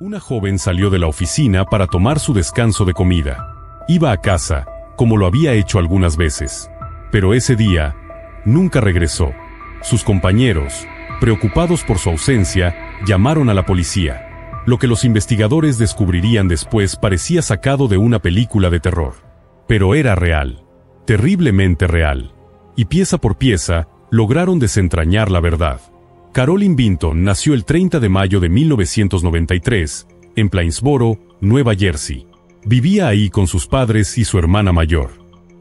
Una joven salió de la oficina para tomar su descanso de comida. Iba a casa, como lo había hecho algunas veces. Pero ese día, nunca regresó. Sus compañeros, preocupados por su ausencia, llamaron a la policía. Lo que los investigadores descubrirían después parecía sacado de una película de terror. Pero era real. Terriblemente real. Y pieza por pieza, lograron desentrañar la verdad. Carolyn Vinton nació el 30 de mayo de 1993, en Plainsboro, Nueva Jersey. Vivía ahí con sus padres y su hermana mayor.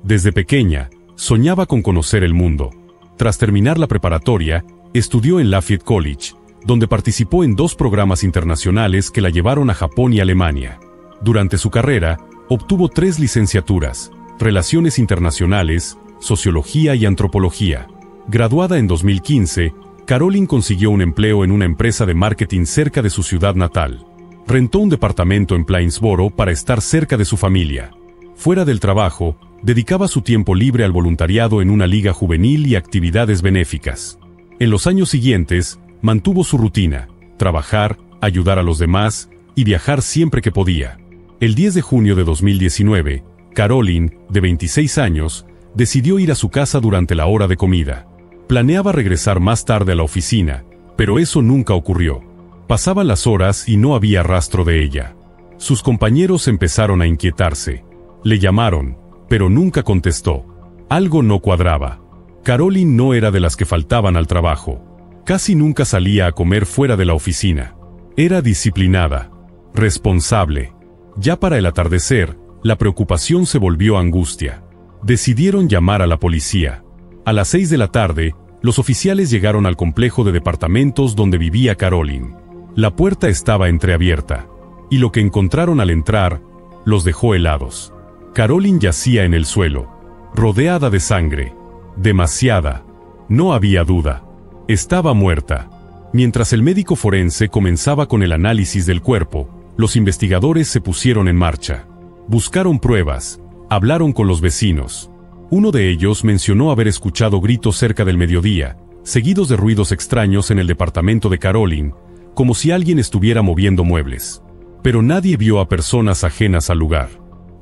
Desde pequeña, soñaba con conocer el mundo. Tras terminar la preparatoria, estudió en Lafayette College, donde participó en 2 programas internacionales que la llevaron a Japón y Alemania. Durante su carrera, obtuvo 3 licenciaturas: Relaciones Internacionales, Sociología y Antropología. Graduada en 2015, Carolyn consiguió un empleo en una empresa de marketing cerca de su ciudad natal. Rentó un departamento en Plainsboro para estar cerca de su familia. Fuera del trabajo, dedicaba su tiempo libre al voluntariado en una liga juvenil y actividades benéficas. En los años siguientes, mantuvo su rutina: trabajar, ayudar a los demás y viajar siempre que podía. El 10 de junio de 2019, Carolyn, de 26 años, decidió ir a su casa durante la hora de comida. Planeaba regresar más tarde a la oficina, pero eso nunca ocurrió. Pasaban las horas y no había rastro de ella. Sus compañeros empezaron a inquietarse. Le llamaron, pero nunca contestó. Algo no cuadraba. Carolyn no era de las que faltaban al trabajo. Casi nunca salía a comer fuera de la oficina. Era disciplinada, responsable. Ya para el atardecer, la preocupación se volvió angustia. Decidieron llamar a la policía. A las 6 de la tarde, los oficiales llegaron al complejo de departamentos donde vivía Carolyn. La puerta estaba entreabierta, y lo que encontraron al entrar los dejó helados. Carolyn yacía en el suelo, rodeada de sangre. Demasiada. No había duda. Estaba muerta. Mientras el médico forense comenzaba con el análisis del cuerpo, los investigadores se pusieron en marcha. Buscaron pruebas, hablaron con los vecinos. Uno de ellos mencionó haber escuchado gritos cerca del mediodía, seguidos de ruidos extraños en el departamento de Carolyn, como si alguien estuviera moviendo muebles. Pero nadie vio a personas ajenas al lugar.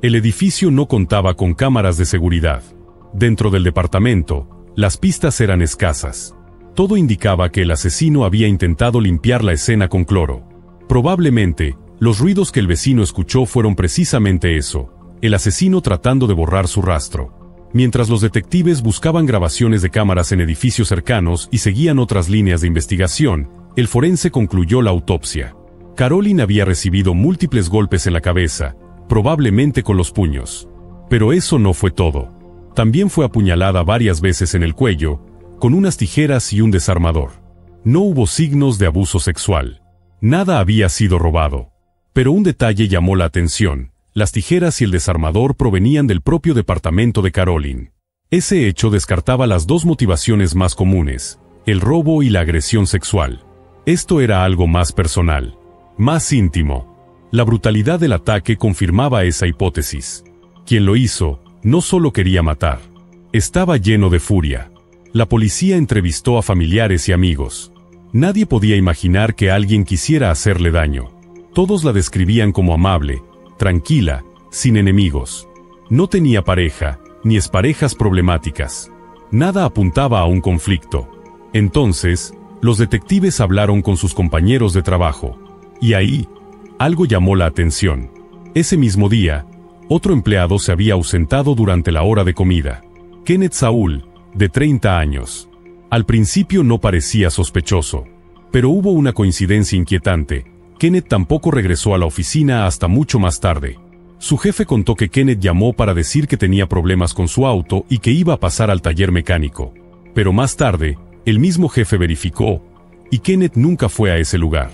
El edificio no contaba con cámaras de seguridad. Dentro del departamento, las pistas eran escasas. Todo indicaba que el asesino había intentado limpiar la escena con cloro. Probablemente, los ruidos que el vecino escuchó fueron precisamente eso: el asesino tratando de borrar su rastro. Mientras los detectives buscaban grabaciones de cámaras en edificios cercanos y seguían otras líneas de investigación, el forense concluyó la autopsia. Carolyn había recibido múltiples golpes en la cabeza, probablemente con los puños. Pero eso no fue todo. También fue apuñalada varias veces en el cuello, con unas tijeras y un desarmador. No hubo signos de abuso sexual. Nada había sido robado. Pero un detalle llamó la atención: las tijeras y el desarmador provenían del propio departamento de Carolyn. Ese hecho descartaba las 2 motivaciones más comunes: el robo y la agresión sexual. Esto era algo más personal, más íntimo. La brutalidad del ataque confirmaba esa hipótesis. Quien lo hizo no solo quería matar, estaba lleno de furia. La policía entrevistó a familiares y amigos. Nadie podía imaginar que alguien quisiera hacerle daño. Todos la describían como amable, tranquila, sin enemigos. No tenía pareja, ni exparejas problemáticas. Nada apuntaba a un conflicto. Entonces, los detectives hablaron con sus compañeros de trabajo. Y ahí, algo llamó la atención. Ese mismo día, otro empleado se había ausentado durante la hora de comida. Kenneth Saul, de 30 años. Al principio no parecía sospechoso. Pero hubo una coincidencia inquietante. Kenneth tampoco regresó a la oficina hasta mucho más tarde. Su jefe contó que Kenneth llamó para decir que tenía problemas con su auto y que iba a pasar al taller mecánico. Pero más tarde, el mismo jefe verificó, y Kenneth nunca fue a ese lugar.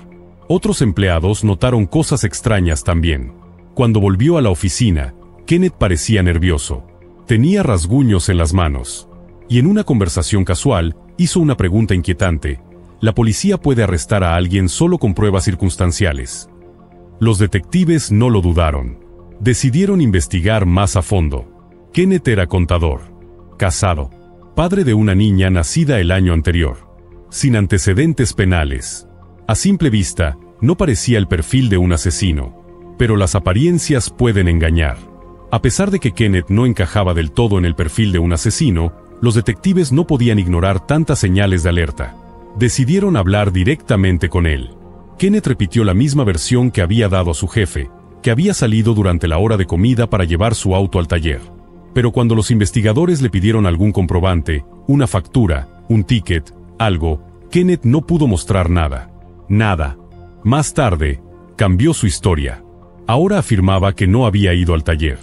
Otros empleados notaron cosas extrañas también. Cuando volvió a la oficina, Kenneth parecía nervioso. Tenía rasguños en las manos. Y en una conversación casual, hizo una pregunta inquietante: ¿la policía puede arrestar a alguien solo con pruebas circunstanciales? Los detectives no lo dudaron. Decidieron investigar más a fondo. Kenneth era contador, casado, padre de una niña nacida el año anterior, sin antecedentes penales. A simple vista, No parecía el perfil de un asesino, pero las apariencias pueden engañar. A pesar de que Kenneth no encajaba del todo en el perfil de un asesino, los detectives no podían ignorar tantas señales de alerta. Decidieron hablar directamente con él. Kenneth repitió la misma versión que había dado a su jefe, que había salido durante la hora de comida para llevar su auto al taller. Pero cuando los investigadores le pidieron algún comprobante, una factura, un ticket, algo, Kenneth no pudo mostrar nada. Nada. Más tarde, cambió su historia. Ahora afirmaba que no había ido al taller.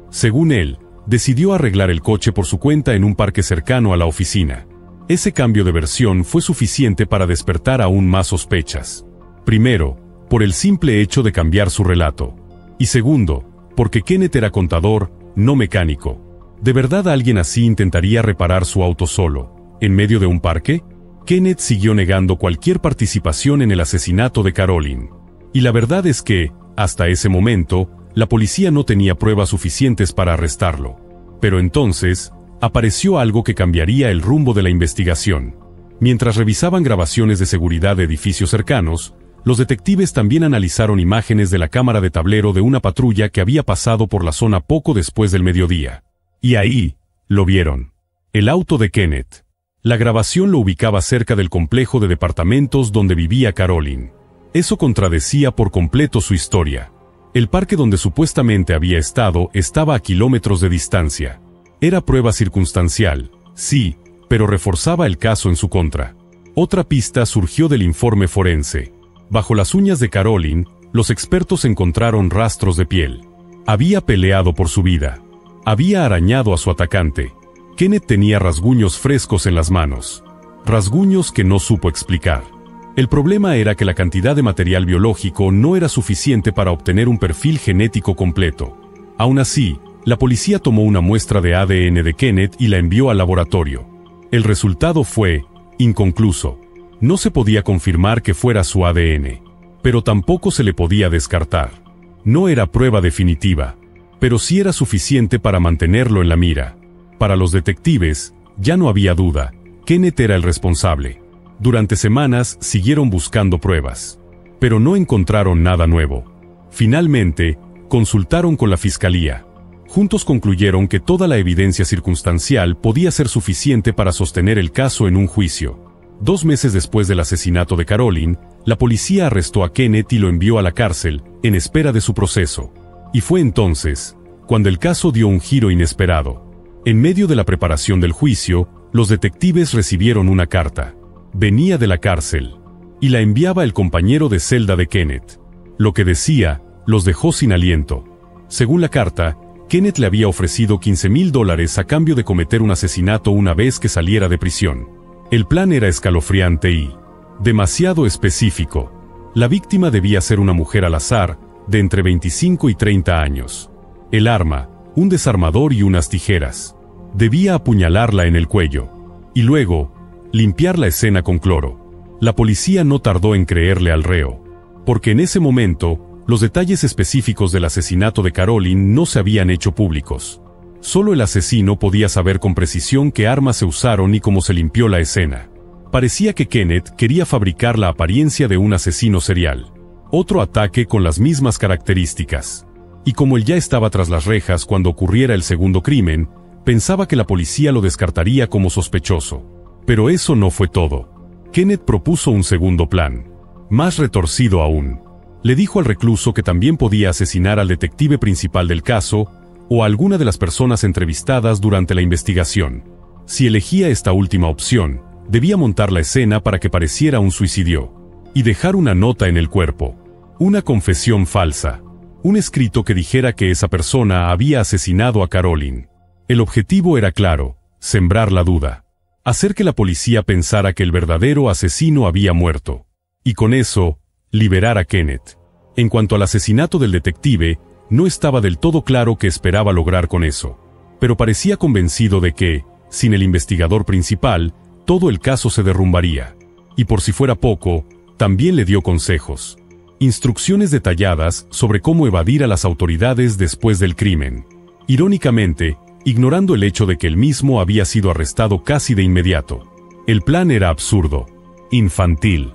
Según él, decidió arreglar el coche por su cuenta en un parque cercano a la oficina. Ese cambio de versión fue suficiente para despertar aún más sospechas. Primero, por el simple hecho de cambiar su relato. Y segundo, porque Kenneth era contador, no mecánico. ¿De verdad alguien así intentaría reparar su auto solo, en medio de un parque? Kenneth siguió negando cualquier participación en el asesinato de Caroline. Y la verdad es que, hasta ese momento, la policía no tenía pruebas suficientes para arrestarlo. Pero entonces, apareció algo que cambiaría el rumbo de la investigación. Mientras revisaban grabaciones de seguridad de edificios cercanos, los detectives también analizaron imágenes de la cámara de tablero de una patrulla que había pasado por la zona poco después del mediodía. Y ahí, lo vieron. El auto de Kenneth. La grabación lo ubicaba cerca del complejo de departamentos donde vivía Caroline. Eso contradecía por completo su historia. El parque donde supuestamente había estado estaba a kilómetros de distancia. Era prueba circunstancial, sí, pero reforzaba el caso en su contra. Otra pista surgió del informe forense. Bajo las uñas de Caroline, los expertos encontraron rastros de piel. Había peleado por su vida. Había arañado a su atacante. Kenneth tenía rasguños frescos en las manos. Rasguños que no supo explicar. El problema era que la cantidad de material biológico no era suficiente para obtener un perfil genético completo. Aún así, la policía tomó una muestra de ADN de Kenneth y la envió al laboratorio. El resultado fue inconcluso. No se podía confirmar que fuera su ADN, pero tampoco se le podía descartar. No era prueba definitiva, pero sí era suficiente para mantenerlo en la mira. Para los detectives, ya no había duda, Kenneth era el responsable. Durante semanas siguieron buscando pruebas, pero no encontraron nada nuevo. Finalmente, consultaron con la fiscalía. Juntos concluyeron que toda la evidencia circunstancial podía ser suficiente para sostener el caso en un juicio. 2 meses después del asesinato de Caroline, la policía arrestó a Kenneth y lo envió a la cárcel, en espera de su proceso. Y fue entonces, cuando el caso dio un giro inesperado. En medio de la preparación del juicio, los detectives recibieron una carta. Venía de la cárcel, y la enviaba el compañero de celda de Kenneth. Lo que decía, los dejó sin aliento. Según la carta, Kenneth le había ofrecido $15,000 a cambio de cometer un asesinato una vez que saliera de prisión. El plan era escalofriante y demasiado específico. La víctima debía ser una mujer al azar, de entre 25 y 30 años. El arma, un desarmador y unas tijeras. Debía apuñalarla en el cuello. Y luego, limpiar la escena con cloro. La policía no tardó en creerle al reo, porque en ese momento, los detalles específicos del asesinato de Caroline no se habían hecho públicos. Solo el asesino podía saber con precisión qué armas se usaron y cómo se limpió la escena. Parecía que Kenneth quería fabricar la apariencia de un asesino serial. Otro ataque con las mismas características. Y como él ya estaba tras las rejas cuando ocurriera el segundo crimen, pensaba que la policía lo descartaría como sospechoso. Pero eso no fue todo. Kenneth propuso un segundo plan. Más retorcido aún. Le dijo al recluso que también podía asesinar al detective principal del caso, o a alguna de las personas entrevistadas durante la investigación. Si elegía esta última opción, debía montar la escena para que pareciera un suicidio, y dejar una nota en el cuerpo. Una confesión falsa. Un escrito que dijera que esa persona había asesinado a Caroline. El objetivo era claro, sembrar la duda. Hacer que la policía pensara que el verdadero asesino había muerto. Y con eso, liberar a Kenneth. En cuanto al asesinato del detective, no estaba del todo claro qué esperaba lograr con eso. Pero parecía convencido de que, sin el investigador principal, todo el caso se derrumbaría. Y por si fuera poco, también le dio consejos. Instrucciones detalladas sobre cómo evadir a las autoridades después del crimen. Irónicamente, ignorando el hecho de que él mismo había sido arrestado casi de inmediato. El plan era absurdo, infantil.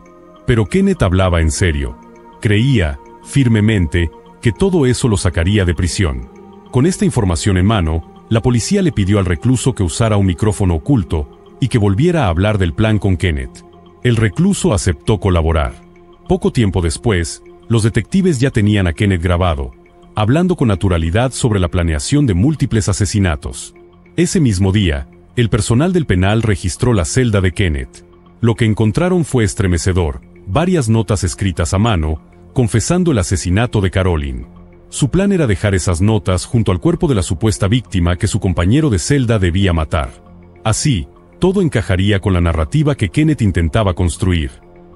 Pero Kenneth hablaba en serio. Creía, firmemente, que todo eso lo sacaría de prisión. Con esta información en mano, la policía le pidió al recluso que usara un micrófono oculto y que volviera a hablar del plan con Kenneth. El recluso aceptó colaborar. Poco tiempo después, los detectives ya tenían a Kenneth grabado, hablando con naturalidad sobre la planeación de múltiples asesinatos. Ese mismo día, el personal del penal registró la celda de Kenneth. Lo que encontraron fue estremecedor, varias notas escritas a mano, confesando el asesinato de Caroline. Su plan era dejar esas notas junto al cuerpo de la supuesta víctima que su compañero de celda debía matar. Así, todo encajaría con la narrativa que Kenneth intentaba construir.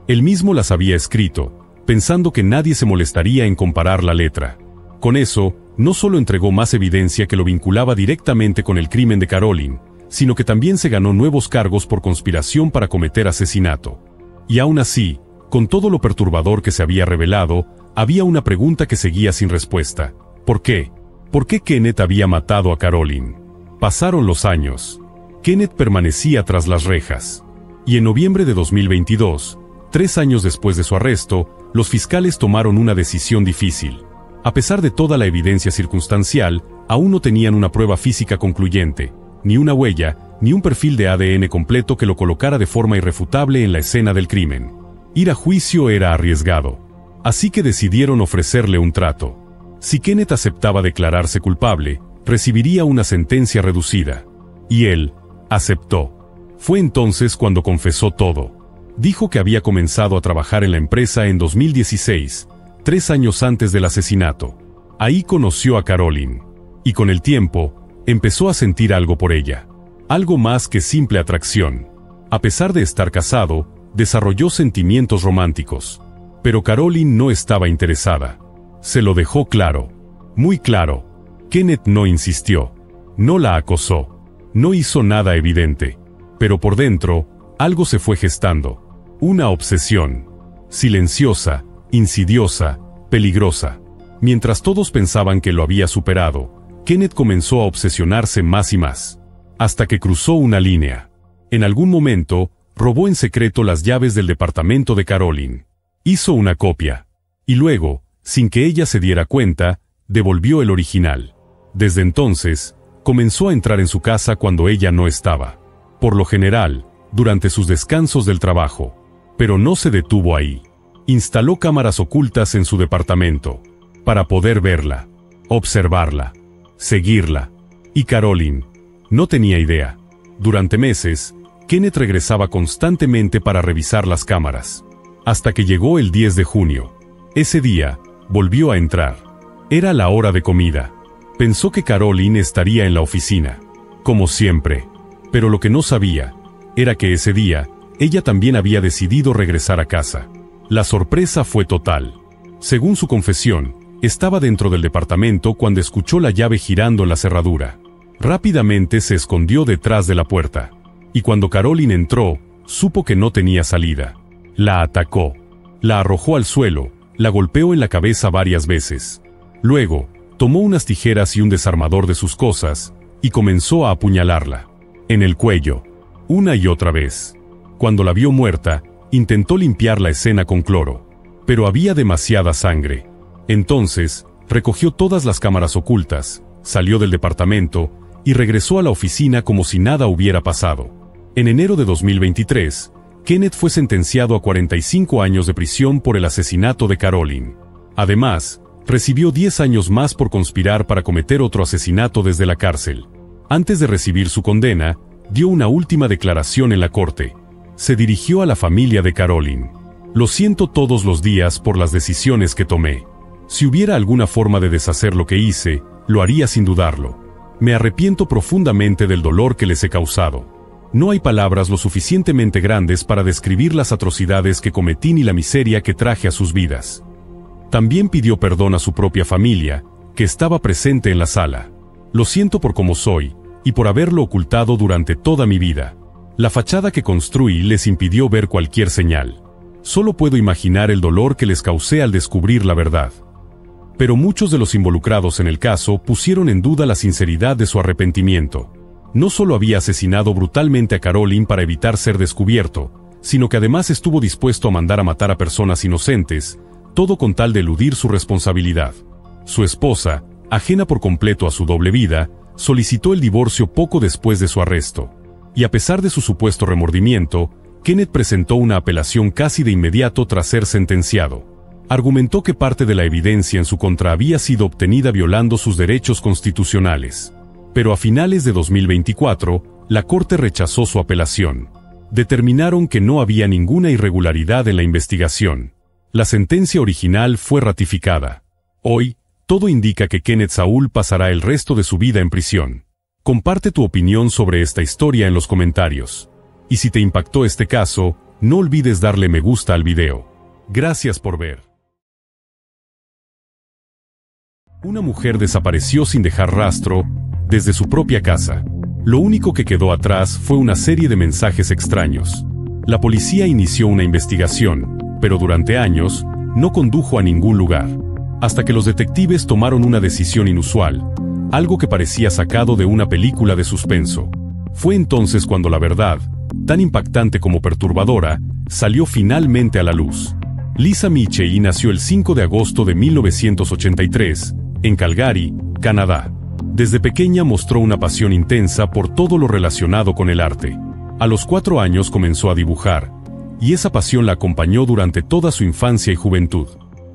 Él mismo las había escrito, pensando que nadie se molestaría en comparar la letra. Con eso, no solo entregó más evidencia que lo vinculaba directamente con el crimen de Caroline, sino que también se ganó nuevos cargos por conspiración para cometer asesinato. Y aún así, con todo lo perturbador que se había revelado, había una pregunta que seguía sin respuesta. ¿Por qué? ¿Por qué Kenneth había matado a Caroline? Pasaron los años. Kenneth permanecía tras las rejas. Y en noviembre de 2022, 3 años después de su arresto, los fiscales tomaron una decisión difícil. A pesar de toda la evidencia circunstancial, aún no tenían una prueba física concluyente, ni una huella, ni un perfil de ADN completo que lo colocara de forma irrefutable en la escena del crimen. Ir a juicio era arriesgado. Así que decidieron ofrecerle un trato. Si Kenneth aceptaba declararse culpable, recibiría una sentencia reducida. Y él aceptó. Fue entonces cuando confesó todo. Dijo que había comenzado a trabajar en la empresa en 2016, 3 años antes del asesinato. Ahí conoció a Caroline. Y con el tiempo, empezó a sentir algo por ella. Algo más que simple atracción. A pesar de estar casado, desarrolló sentimientos románticos. Pero Caroline no estaba interesada. Se lo dejó claro. Muy claro. Kenneth no insistió. No la acosó. No hizo nada evidente. Pero por dentro, algo se fue gestando. Una obsesión. Silenciosa, insidiosa, peligrosa. Mientras todos pensaban que lo había superado, Kenneth comenzó a obsesionarse más y más. Hasta que cruzó una línea. En algún momento, robó en secreto las llaves del departamento de Caroline. Hizo una copia. Y luego, sin que ella se diera cuenta, devolvió el original. Desde entonces, comenzó a entrar en su casa cuando ella no estaba. Por lo general, durante sus descansos del trabajo. Pero no se detuvo ahí. Instaló cámaras ocultas en su departamento. Para poder verla, observarla, seguirla. Y Caroline no tenía idea. Durante meses, Kenneth regresaba constantemente para revisar las cámaras. Hasta que llegó el 10 de junio. Ese día, volvió a entrar. Era la hora de comida. Pensó que Caroline estaría en la oficina. Como siempre. Pero lo que no sabía, era que ese día, ella también había decidido regresar a casa. La sorpresa fue total. Según su confesión, estaba dentro del departamento cuando escuchó la llave girando en la cerradura. Rápidamente se escondió detrás de la puerta. Y cuando Caroline entró, supo que no tenía salida. La atacó. La arrojó al suelo, la golpeó en la cabeza varias veces. Luego, tomó unas tijeras y un desarmador de sus cosas, y comenzó a apuñalarla. En el cuello. Una y otra vez. Cuando la vio muerta, intentó limpiar la escena con cloro. Pero había demasiada sangre. Entonces, recogió todas las cámaras ocultas, salió del departamento, y regresó a la oficina como si nada hubiera pasado. En enero de 2023, Kenneth fue sentenciado a 45 años de prisión por el asesinato de Caroline. Además, recibió 10 años más por conspirar para cometer otro asesinato desde la cárcel. Antes de recibir su condena, dio una última declaración en la corte. Se dirigió a la familia de Caroline. Lo siento todos los días por las decisiones que tomé. Si hubiera alguna forma de deshacer lo que hice, lo haría sin dudarlo. Me arrepiento profundamente del dolor que les he causado. No hay palabras lo suficientemente grandes para describir las atrocidades que cometí ni la miseria que traje a sus vidas. También pidió perdón a su propia familia, que estaba presente en la sala. Lo siento por cómo soy, y por haberlo ocultado durante toda mi vida. La fachada que construí les impidió ver cualquier señal. Solo puedo imaginar el dolor que les causé al descubrir la verdad. Pero muchos de los involucrados en el caso pusieron en duda la sinceridad de su arrepentimiento. No solo había asesinado brutalmente a Caroline para evitar ser descubierto, sino que además estuvo dispuesto a mandar a matar a personas inocentes, todo con tal de eludir su responsabilidad. Su esposa, ajena por completo a su doble vida, solicitó el divorcio poco después de su arresto. Y a pesar de su supuesto remordimiento, Kenneth presentó una apelación casi de inmediato tras ser sentenciado. Argumentó que parte de la evidencia en su contra había sido obtenida violando sus derechos constitucionales. Pero a finales de 2024, la Corte rechazó su apelación. Determinaron que no había ninguna irregularidad en la investigación. La sentencia original fue ratificada. Hoy, todo indica que Kenneth Saúl pasará el resto de su vida en prisión. Comparte tu opinión sobre esta historia en los comentarios. Y si te impactó este caso, no olvides darle me gusta al video. Gracias por ver. Una mujer desapareció sin dejar rastro, desde su propia casa. Lo único que quedó atrás fue una serie de mensajes extraños. La policía inició una investigación, pero durante años, no condujo a ningún lugar. Hasta que los detectives tomaron una decisión inusual, algo que parecía sacado de una película de suspenso. Fue entonces cuando la verdad, tan impactante como perturbadora, salió finalmente a la luz. Lisa Michie nació el 5 de agosto de 1983, en Calgary, Canadá. Desde pequeña mostró una pasión intensa por todo lo relacionado con el arte. A los 4 años comenzó a dibujar, y esa pasión la acompañó durante toda su infancia y juventud.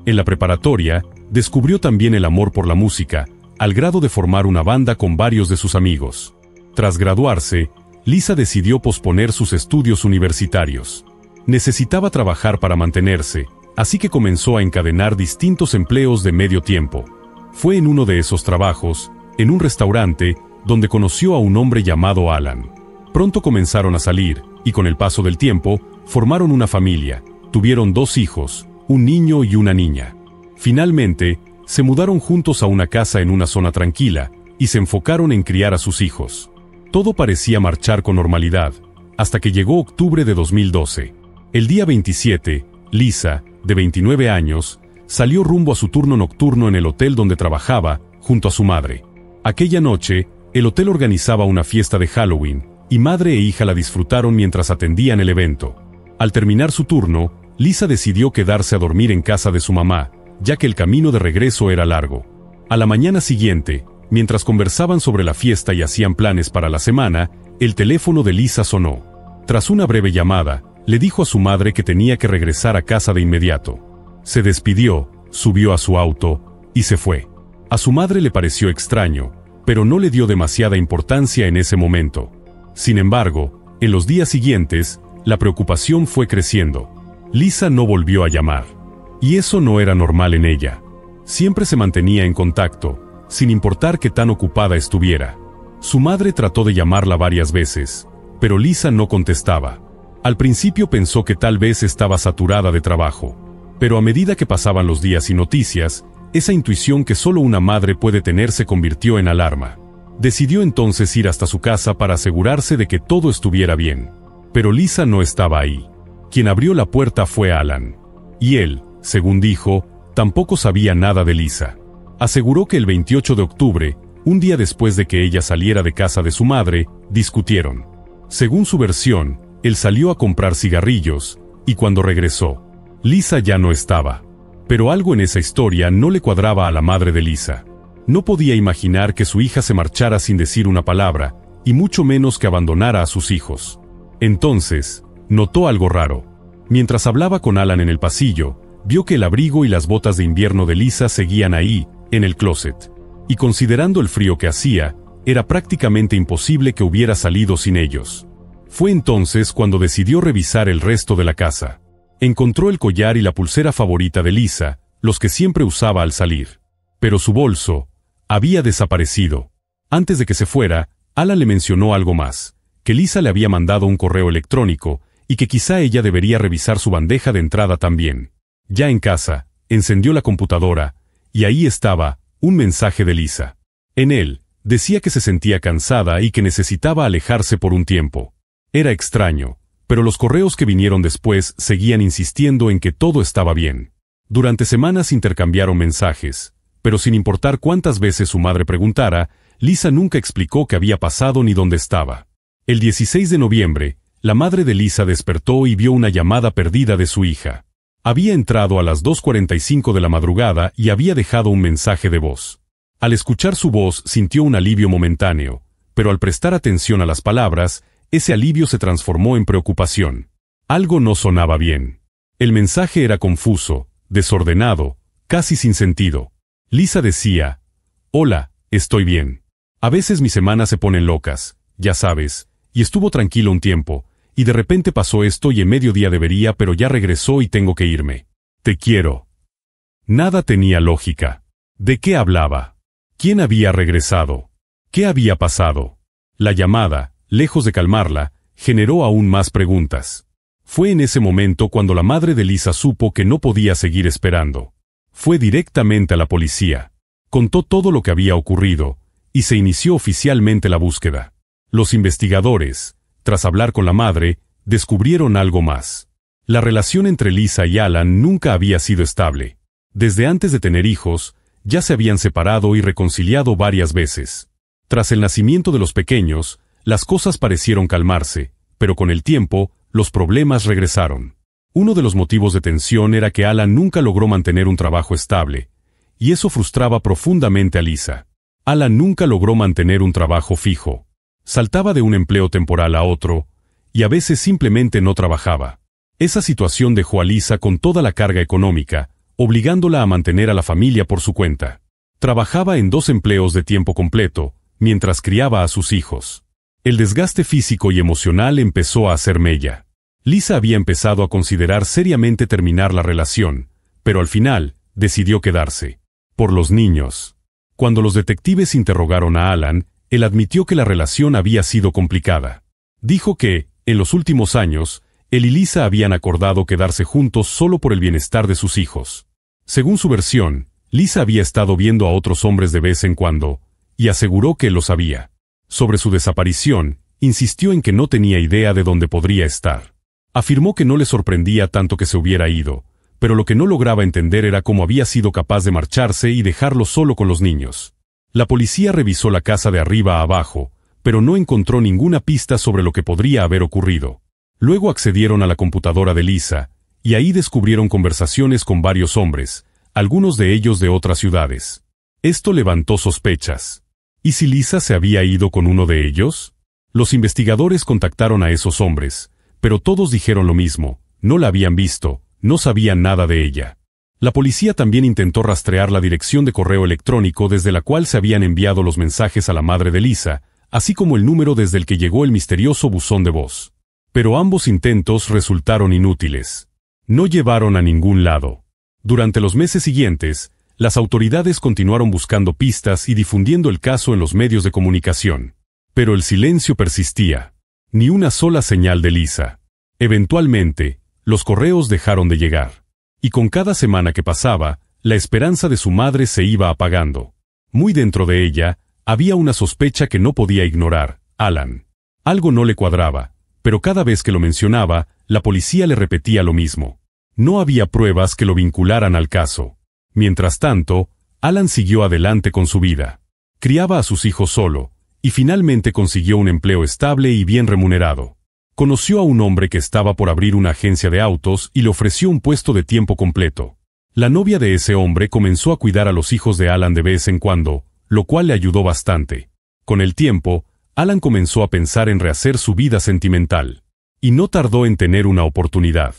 En la preparatoria, descubrió también el amor por la música, al grado de formar una banda con varios de sus amigos. Tras graduarse, Lisa decidió posponer sus estudios universitarios. Necesitaba trabajar para mantenerse, así que comenzó a encadenar distintos empleos de medio tiempo. Fue en uno de esos trabajos, en un restaurante, donde conoció a un hombre llamado Alan. Pronto comenzaron a salir, y con el paso del tiempo, formaron una familia. Tuvieron 2 hijos, un niño y una niña. Finalmente, se mudaron juntos a una casa en una zona tranquila, y se enfocaron en criar a sus hijos. Todo parecía marchar con normalidad, hasta que llegó octubre de 2012. El día 27, Lisa, de 29 años, salió rumbo a su turno nocturno en el hotel donde trabajaba, junto a su madre. Aquella noche, el hotel organizaba una fiesta de Halloween, y madre e hija la disfrutaron mientras atendían el evento. Al terminar su turno, Lisa decidió quedarse a dormir en casa de su mamá, ya que el camino de regreso era largo. A la mañana siguiente, mientras conversaban sobre la fiesta y hacían planes para la semana, el teléfono de Lisa sonó. Tras una breve llamada, le dijo a su madre que tenía que regresar a casa de inmediato. Se despidió, subió a su auto, y se fue. A su madre le pareció extraño, pero no le dio demasiada importancia en ese momento. Sin embargo, en los días siguientes, la preocupación fue creciendo. Lisa no volvió a llamar. Y eso no era normal en ella. Siempre se mantenía en contacto, sin importar qué tan ocupada estuviera. Su madre trató de llamarla varias veces, pero Lisa no contestaba. Al principio pensó que tal vez estaba saturada de trabajo. Pero a medida que pasaban los días y noticias, esa intuición que solo una madre puede tener se convirtió en alarma. Decidió entonces ir hasta su casa para asegurarse de que todo estuviera bien. Pero Lisa no estaba ahí. Quien abrió la puerta fue Alan. Y él, según dijo, tampoco sabía nada de Lisa. Aseguró que el 28 de octubre, un día después de que ella saliera de casa de su madre, discutieron. Según su versión, él salió a comprar cigarrillos, y cuando regresó, Lisa ya no estaba. Pero algo en esa historia no le cuadraba a la madre de Lisa. No podía imaginar que su hija se marchara sin decir una palabra, y mucho menos que abandonara a sus hijos. Entonces, notó algo raro. Mientras hablaba con Alan en el pasillo, vio que el abrigo y las botas de invierno de Lisa seguían ahí, en el closet. Y considerando el frío que hacía, era prácticamente imposible que hubiera salido sin ellos. Fue entonces cuando decidió revisar el resto de la casa. Encontró el collar y la pulsera favorita de Lisa, los que siempre usaba al salir. Pero su bolso había desaparecido. Antes de que se fuera, Alan le mencionó algo más, que Lisa le había mandado un correo electrónico, y que quizá ella debería revisar su bandeja de entrada también. Ya en casa, encendió la computadora, y ahí estaba, un mensaje de Lisa. En él, decía que se sentía cansada y que necesitaba alejarse por un tiempo. Era extraño, pero los correos que vinieron después seguían insistiendo en que todo estaba bien. Durante semanas intercambiaron mensajes, pero sin importar cuántas veces su madre preguntara, Lisa nunca explicó qué había pasado ni dónde estaba. El 16 de noviembre, la madre de Lisa despertó y vio una llamada perdida de su hija. Había entrado a las 2:45 de la madrugada y había dejado un mensaje de voz. Al escuchar su voz sintió un alivio momentáneo, pero al prestar atención a las palabras, ese alivio se transformó en preocupación. Algo no sonaba bien. El mensaje era confuso, desordenado, casi sin sentido. Lisa decía: «Hola, estoy bien. A veces mis semanas se ponen locas, ya sabes, y estuvo tranquilo un tiempo, y de repente pasó esto y en mediodía debería, pero ya regresó y tengo que irme. Te quiero». Nada tenía lógica. ¿De qué hablaba? ¿Quién había regresado? ¿Qué había pasado? La llamada, lejos de calmarla, generó aún más preguntas. Fue en ese momento cuando la madre de Lisa supo que no podía seguir esperando. Fue directamente a la policía. Contó todo lo que había ocurrido, y se inició oficialmente la búsqueda. Los investigadores, tras hablar con la madre, descubrieron algo más. La relación entre Lisa y Alan nunca había sido estable. Desde antes de tener hijos, ya se habían separado y reconciliado varias veces. Tras el nacimiento de los pequeños, las cosas parecieron calmarse, pero con el tiempo, los problemas regresaron. Uno de los motivos de tensión era que Alan nunca logró mantener un trabajo estable, y eso frustraba profundamente a Lisa. Alan nunca logró mantener un trabajo fijo. Saltaba de un empleo temporal a otro, y a veces simplemente no trabajaba. Esa situación dejó a Lisa con toda la carga económica, obligándola a mantener a la familia por su cuenta. Trabajaba en 2 empleos de tiempo completo, mientras criaba a sus hijos. El desgaste físico y emocional empezó a hacer mella. Lisa había empezado a considerar seriamente terminar la relación, pero al final, decidió quedarse. Por los niños. Cuando los detectives interrogaron a Alan, él admitió que la relación había sido complicada. Dijo que, en los últimos años, él y Lisa habían acordado quedarse juntos solo por el bienestar de sus hijos. Según su versión, Lisa había estado viendo a otros hombres de vez en cuando, y aseguró que lo sabía. Sobre su desaparición, insistió en que no tenía idea de dónde podría estar. Afirmó que no le sorprendía tanto que se hubiera ido, pero lo que no lograba entender era cómo había sido capaz de marcharse y dejarlo solo con los niños. La policía revisó la casa de arriba a abajo, pero no encontró ninguna pista sobre lo que podría haber ocurrido. Luego accedieron a la computadora de Lisa, y ahí descubrieron conversaciones con varios hombres, algunos de ellos de otras ciudades. Esto levantó sospechas. ¿Y si Lisa se había ido con uno de ellos? Los investigadores contactaron a esos hombres, pero todos dijeron lo mismo: no la habían visto, no sabían nada de ella. La policía también intentó rastrear la dirección de correo electrónico desde la cual se habían enviado los mensajes a la madre de Lisa, así como el número desde el que llegó el misterioso buzón de voz. Pero ambos intentos resultaron inútiles. No llevaron a ningún lado. Durante los meses siguientes, las autoridades continuaron buscando pistas y difundiendo el caso en los medios de comunicación. Pero el silencio persistía. Ni una sola señal de Lisa. Eventualmente, los correos dejaron de llegar. Y con cada semana que pasaba, la esperanza de su madre se iba apagando. Muy dentro de ella, había una sospecha que no podía ignorar: Alan. Algo no le cuadraba, pero cada vez que lo mencionaba, la policía le repetía lo mismo. No había pruebas que lo vincularan al caso. Mientras tanto, Alan siguió adelante con su vida. Criaba a sus hijos solo, y finalmente consiguió un empleo estable y bien remunerado. Conoció a un hombre que estaba por abrir una agencia de autos y le ofreció un puesto de tiempo completo. La novia de ese hombre comenzó a cuidar a los hijos de Alan de vez en cuando, lo cual le ayudó bastante. Con el tiempo, Alan comenzó a pensar en rehacer su vida sentimental. Y no tardó en tener una oportunidad.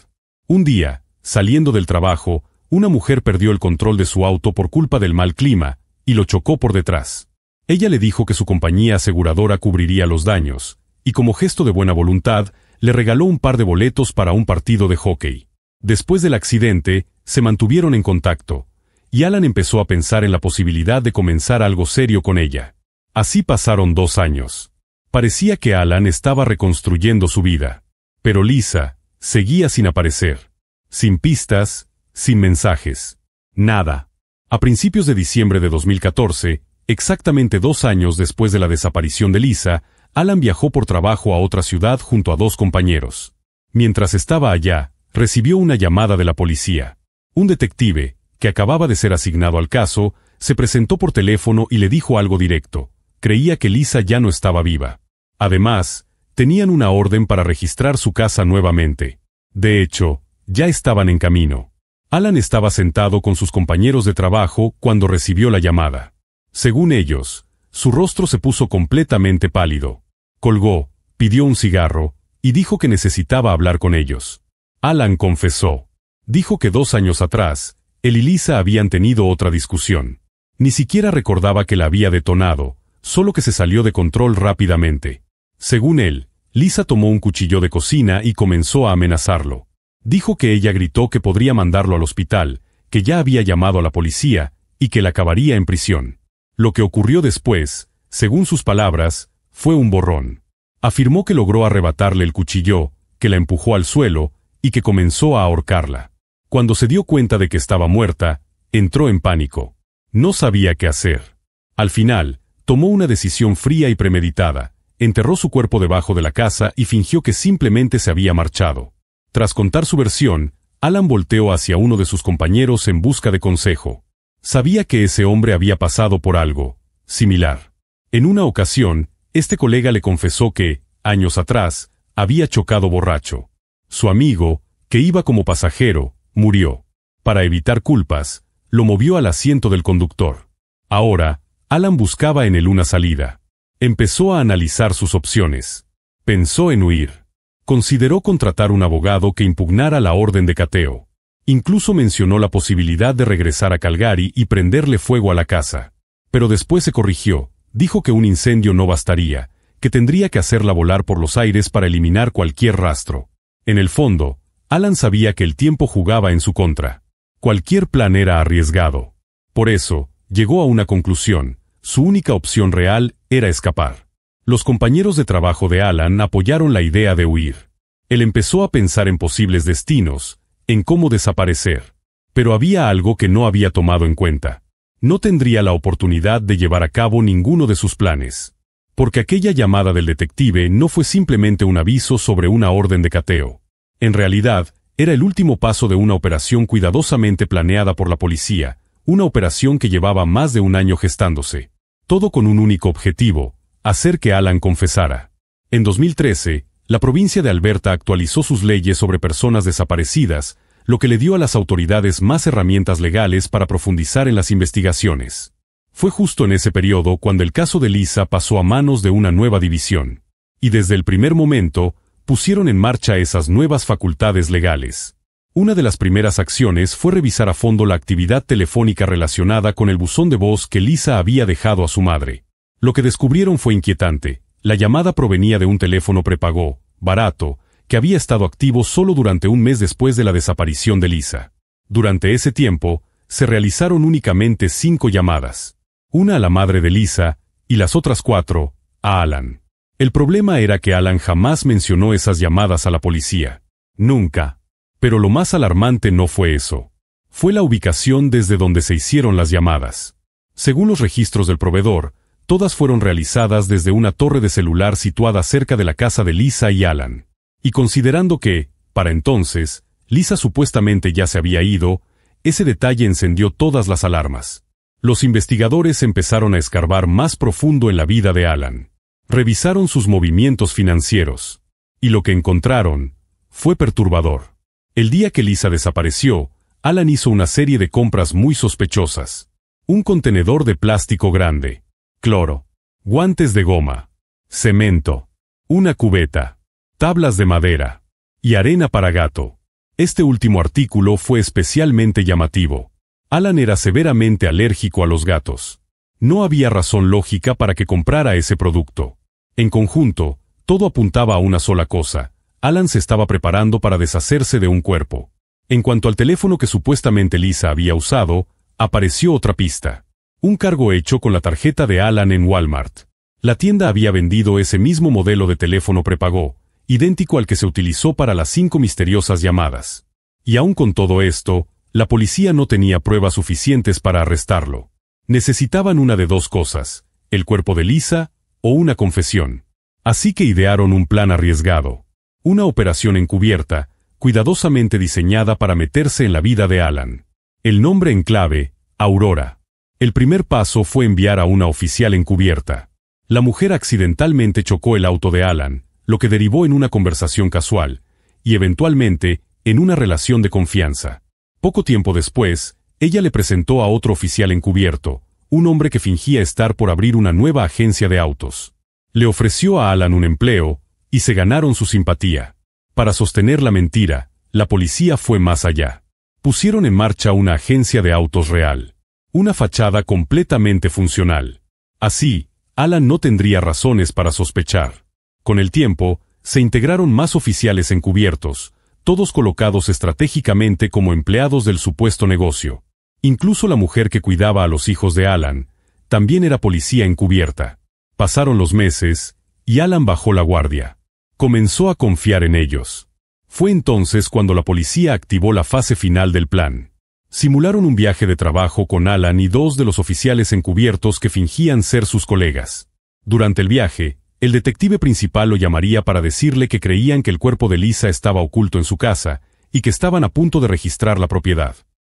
Un día, saliendo del trabajo, una mujer perdió el control de su auto por culpa del mal clima, y lo chocó por detrás. Ella le dijo que su compañía aseguradora cubriría los daños, y como gesto de buena voluntad, le regaló un par de boletos para un partido de hockey. Después del accidente, se mantuvieron en contacto, y Alan empezó a pensar en la posibilidad de comenzar algo serio con ella. Así pasaron 2 años. Parecía que Alan estaba reconstruyendo su vida. Pero Lisa seguía sin aparecer. Sin pistas, sin mensajes. Nada. A principios de diciembre de 2014, exactamente 2 años después de la desaparición de Lisa, Alan viajó por trabajo a otra ciudad junto a 2 compañeros. Mientras estaba allá, recibió una llamada de la policía. Un detective, que acababa de ser asignado al caso, se presentó por teléfono y le dijo algo directo. Creía que Lisa ya no estaba viva. Además, tenían una orden para registrar su casa nuevamente. De hecho, ya estaban en camino. Alan estaba sentado con sus compañeros de trabajo cuando recibió la llamada. Según ellos, su rostro se puso completamente pálido. Colgó, pidió un cigarro, y dijo que necesitaba hablar con ellos. Alan confesó. Dijo que 2 años atrás, él y Lisa habían tenido otra discusión. Ni siquiera recordaba que la había detonado, solo que se salió de control rápidamente. Según él, Lisa tomó un cuchillo de cocina y comenzó a amenazarlo. Dijo que ella gritó que podría mandarlo al hospital, que ya había llamado a la policía, y que la acabaría en prisión. Lo que ocurrió después, según sus palabras, fue un borrón. Afirmó que logró arrebatarle el cuchillo, que la empujó al suelo, y que comenzó a ahorcarla. Cuando se dio cuenta de que estaba muerta, entró en pánico. No sabía qué hacer. Al final, tomó una decisión fría y premeditada, enterró su cuerpo debajo de la casa y fingió que simplemente se había marchado. Tras contar su versión, Alan volteó hacia uno de sus compañeros en busca de consejo. Sabía que ese hombre había pasado por algo similar. En una ocasión, este colega le confesó que, años atrás, había chocado borracho. Su amigo, que iba como pasajero, murió. Para evitar culpas, lo movió al asiento del conductor. Ahora, Alan buscaba en él una salida. Empezó a analizar sus opciones. Pensó en huir. Consideró contratar un abogado que impugnara la orden de cateo. Incluso mencionó la posibilidad de regresar a Calgary y prenderle fuego a la casa. Pero después se corrigió, dijo que un incendio no bastaría, que tendría que hacerla volar por los aires para eliminar cualquier rastro. En el fondo, Alan sabía que el tiempo jugaba en su contra. Cualquier plan era arriesgado. Por eso, llegó a una conclusión: su única opción real era escapar. Los compañeros de trabajo de Alan apoyaron la idea de huir. Él empezó a pensar en posibles destinos, en cómo desaparecer. Pero había algo que no había tomado en cuenta. No tendría la oportunidad de llevar a cabo ninguno de sus planes. Porque aquella llamada del detective no fue simplemente un aviso sobre una orden de cateo. En realidad, era el último paso de una operación cuidadosamente planeada por la policía, una operación que llevaba más de un año gestándose. Todo con un único objetivo: hacer que Alan confesara. En 2013, la provincia de Alberta actualizó sus leyes sobre personas desaparecidas, lo que le dio a las autoridades más herramientas legales para profundizar en las investigaciones. Fue justo en ese periodo cuando el caso de Lisa pasó a manos de una nueva división. Y desde el primer momento, pusieron en marcha esas nuevas facultades legales. Una de las primeras acciones fue revisar a fondo la actividad telefónica relacionada con el buzón de voz que Lisa había dejado a su madre. Lo que descubrieron fue inquietante. La llamada provenía de un teléfono prepago, barato, que había estado activo solo durante un mes después de la desaparición de Lisa. Durante ese tiempo, se realizaron únicamente 5 llamadas. Una a la madre de Lisa, y las otras 4, a Alan. El problema era que Alan jamás mencionó esas llamadas a la policía. Nunca. Pero lo más alarmante no fue eso. Fue la ubicación desde donde se hicieron las llamadas. Según los registros del proveedor, todas fueron realizadas desde una torre de celular situada cerca de la casa de Lisa y Alan. Y considerando que, para entonces, Lisa supuestamente ya se había ido, ese detalle encendió todas las alarmas. Los investigadores empezaron a escarbar más profundo en la vida de Alan. Revisaron sus movimientos financieros. Y lo que encontraron fue perturbador. El día que Lisa desapareció, Alan hizo una serie de compras muy sospechosas. Un contenedor de plástico grande, cloro, guantes de goma, cemento, una cubeta, tablas de madera y arena para gato. Este último artículo fue especialmente llamativo. Alan era severamente alérgico a los gatos. No había razón lógica para que comprara ese producto. En conjunto, todo apuntaba a una sola cosa: Alan se estaba preparando para deshacerse de un cuerpo. En cuanto al teléfono que supuestamente Lisa había usado, apareció otra pista. Un cargo hecho con la tarjeta de Alan en Walmart. La tienda había vendido ese mismo modelo de teléfono prepago, idéntico al que se utilizó para las 5 misteriosas llamadas. Y aún con todo esto, la policía no tenía pruebas suficientes para arrestarlo. Necesitaban una de 2 cosas: el cuerpo de Lisa o una confesión. Así que idearon un plan arriesgado. Una operación encubierta, cuidadosamente diseñada para meterse en la vida de Alan. El nombre en clave: Aurora. El primer paso fue enviar a una oficial encubierta. La mujer accidentalmente chocó el auto de Alan, lo que derivó en una conversación casual, y eventualmente, en una relación de confianza. Poco tiempo después, ella le presentó a otro oficial encubierto, un hombre que fingía estar por abrir una nueva agencia de autos. Le ofreció a Alan un empleo, y se ganaron su simpatía. Para sostener la mentira, la policía fue más allá. Pusieron en marcha una agencia de autos real. Una fachada completamente funcional. Así, Alan no tendría razones para sospechar. Con el tiempo, se integraron más oficiales encubiertos, todos colocados estratégicamente como empleados del supuesto negocio. Incluso la mujer que cuidaba a los hijos de Alan, también era policía encubierta. Pasaron los meses, y Alan bajó la guardia. Comenzó a confiar en ellos. Fue entonces cuando la policía activó la fase final del plan. Simularon un viaje de trabajo con Alan y dos de los oficiales encubiertos que fingían ser sus colegas. Durante el viaje, el detective principal lo llamaría para decirle que creían que el cuerpo de Lisa estaba oculto en su casa, y que estaban a punto de registrar la propiedad.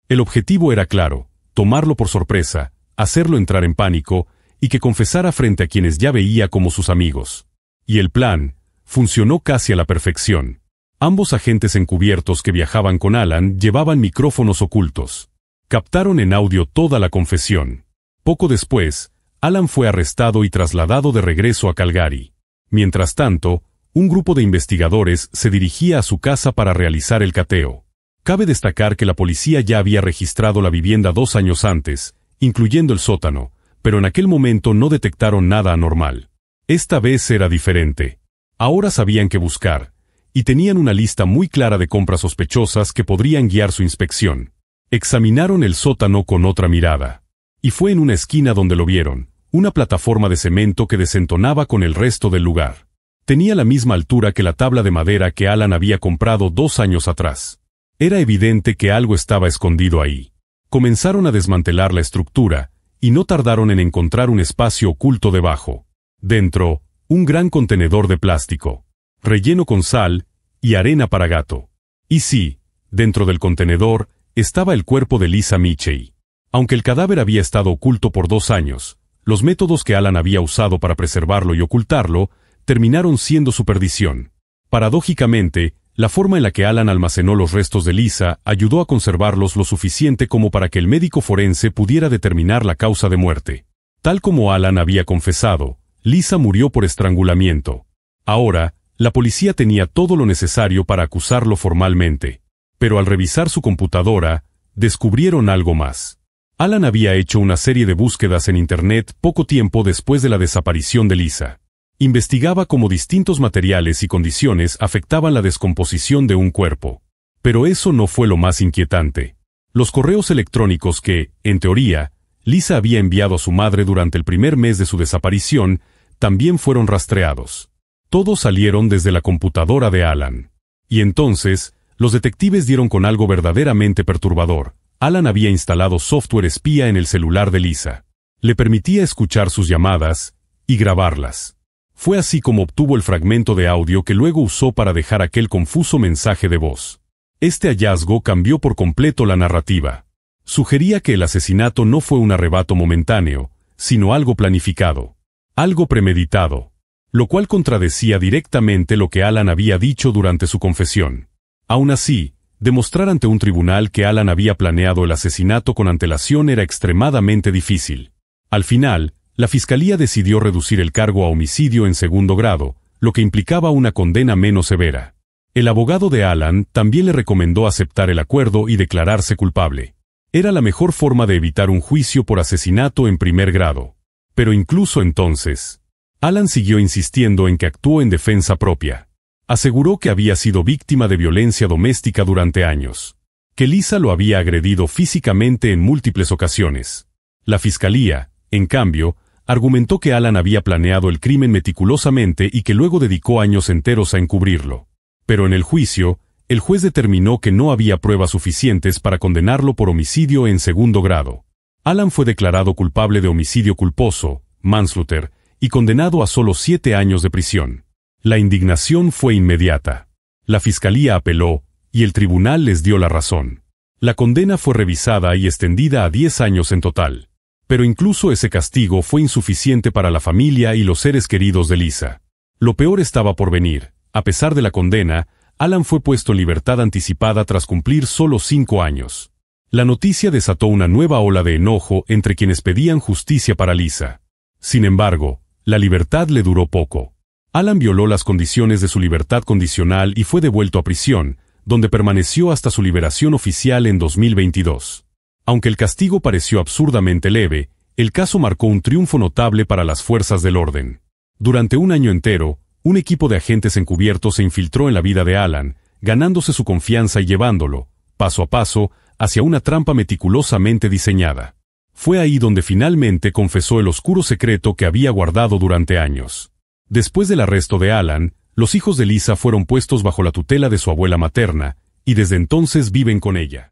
El objetivo era claro: tomarlo por sorpresa, hacerlo entrar en pánico, y que confesara frente a quienes ya veía como sus amigos. Y el plan funcionó casi a la perfección. Ambos agentes encubiertos que viajaban con Alan llevaban micrófonos ocultos. Captaron en audio toda la confesión. Poco después, Alan fue arrestado y trasladado de regreso a Calgary. Mientras tanto, un grupo de investigadores se dirigía a su casa para realizar el cateo. Cabe destacar que la policía ya había registrado la vivienda 2 años antes, incluyendo el sótano, pero en aquel momento no detectaron nada anormal. Esta vez era diferente. Ahora sabían qué buscar, y tenían una lista muy clara de compras sospechosas que podrían guiar su inspección. Examinaron el sótano con otra mirada. Y fue en una esquina donde lo vieron, una plataforma de cemento que desentonaba con el resto del lugar. Tenía la misma altura que la tabla de madera que Alan había comprado 2 años atrás. Era evidente que algo estaba escondido ahí. Comenzaron a desmantelar la estructura, y no tardaron en encontrar un espacio oculto debajo. Dentro, un gran contenedor de plástico, relleno con sal y arena para gato. Y sí, dentro del contenedor estaba el cuerpo de Lisa Mitchell. Aunque el cadáver había estado oculto por 2 años, los métodos que Alan había usado para preservarlo y ocultarlo terminaron siendo su perdición. Paradójicamente, la forma en la que Alan almacenó los restos de Lisa ayudó a conservarlos lo suficiente como para que el médico forense pudiera determinar la causa de muerte. Tal como Alan había confesado, Lisa murió por estrangulamiento. Ahora, la policía tenía todo lo necesario para acusarlo formalmente. Pero al revisar su computadora, descubrieron algo más. Alan había hecho una serie de búsquedas en Internet poco tiempo después de la desaparición de Lisa. Investigaba cómo distintos materiales y condiciones afectaban la descomposición de un cuerpo. Pero eso no fue lo más inquietante. Los correos electrónicos que, en teoría, Lisa había enviado a su madre durante el primer mes de su desaparición, también fueron rastreados. Todos salieron desde la computadora de Alan. Y entonces, los detectives dieron con algo verdaderamente perturbador. Alan había instalado software espía en el celular de Lisa. Le permitía escuchar sus llamadas y grabarlas. Fue así como obtuvo el fragmento de audio que luego usó para dejar aquel confuso mensaje de voz. Este hallazgo cambió por completo la narrativa. Sugería que el asesinato no fue un arrebato momentáneo, sino algo planificado. Algo premeditado. Lo cual contradecía directamente lo que Alan había dicho durante su confesión. Aún así, demostrar ante un tribunal que Alan había planeado el asesinato con antelación era extremadamente difícil. Al final, la fiscalía decidió reducir el cargo a homicidio en segundo grado, lo que implicaba una condena menos severa. El abogado de Alan también le recomendó aceptar el acuerdo y declararse culpable. Era la mejor forma de evitar un juicio por asesinato en primer grado. Pero incluso entonces, Alan siguió insistiendo en que actuó en defensa propia. Aseguró que había sido víctima de violencia doméstica durante años. Que Lisa lo había agredido físicamente en múltiples ocasiones. La fiscalía, en cambio, argumentó que Alan había planeado el crimen meticulosamente y que luego dedicó años enteros a encubrirlo. Pero en el juicio, el juez determinó que no había pruebas suficientes para condenarlo por homicidio en segundo grado. Alan fue declarado culpable de homicidio culposo, manslaughter, y condenado a solo 7 años de prisión. La indignación fue inmediata. La fiscalía apeló, y el tribunal les dio la razón. La condena fue revisada y extendida a 10 años en total. Pero incluso ese castigo fue insuficiente para la familia y los seres queridos de Lisa. Lo peor estaba por venir. A pesar de la condena, Alan fue puesto en libertad anticipada tras cumplir solo 5 años. La noticia desató una nueva ola de enojo entre quienes pedían justicia para Lisa. Sin embargo, la libertad le duró poco. Alan violó las condiciones de su libertad condicional y fue devuelto a prisión, donde permaneció hasta su liberación oficial en 2022. Aunque el castigo pareció absurdamente leve, el caso marcó un triunfo notable para las fuerzas del orden. Durante un año entero, un equipo de agentes encubiertos se infiltró en la vida de Alan, ganándose su confianza y llevándolo, paso a paso, hacia una trampa meticulosamente diseñada. Fue ahí donde finalmente confesó el oscuro secreto que había guardado durante años. Después del arresto de Alan, los hijos de Lisa fueron puestos bajo la tutela de su abuela materna, y desde entonces viven con ella.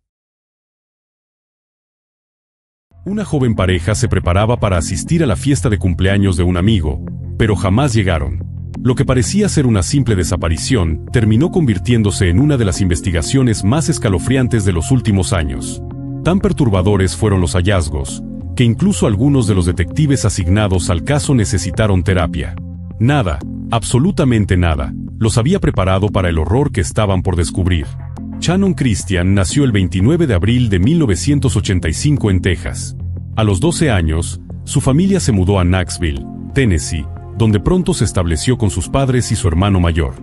Una joven pareja se preparaba para asistir a la fiesta de cumpleaños de un amigo, pero jamás llegaron. Lo que parecía ser una simple desaparición, terminó convirtiéndose en una de las investigaciones más escalofriantes de los últimos años. Tan perturbadores fueron los hallazgos, que incluso algunos de los detectives asignados al caso necesitaron terapia. Nada, absolutamente nada, los había preparado para el horror que estaban por descubrir. Shannon Christian nació el 29 de abril de 1985 en Texas. A los 12 años, su familia se mudó a Knoxville, Tennessee, donde pronto se estableció con sus padres y su hermano mayor.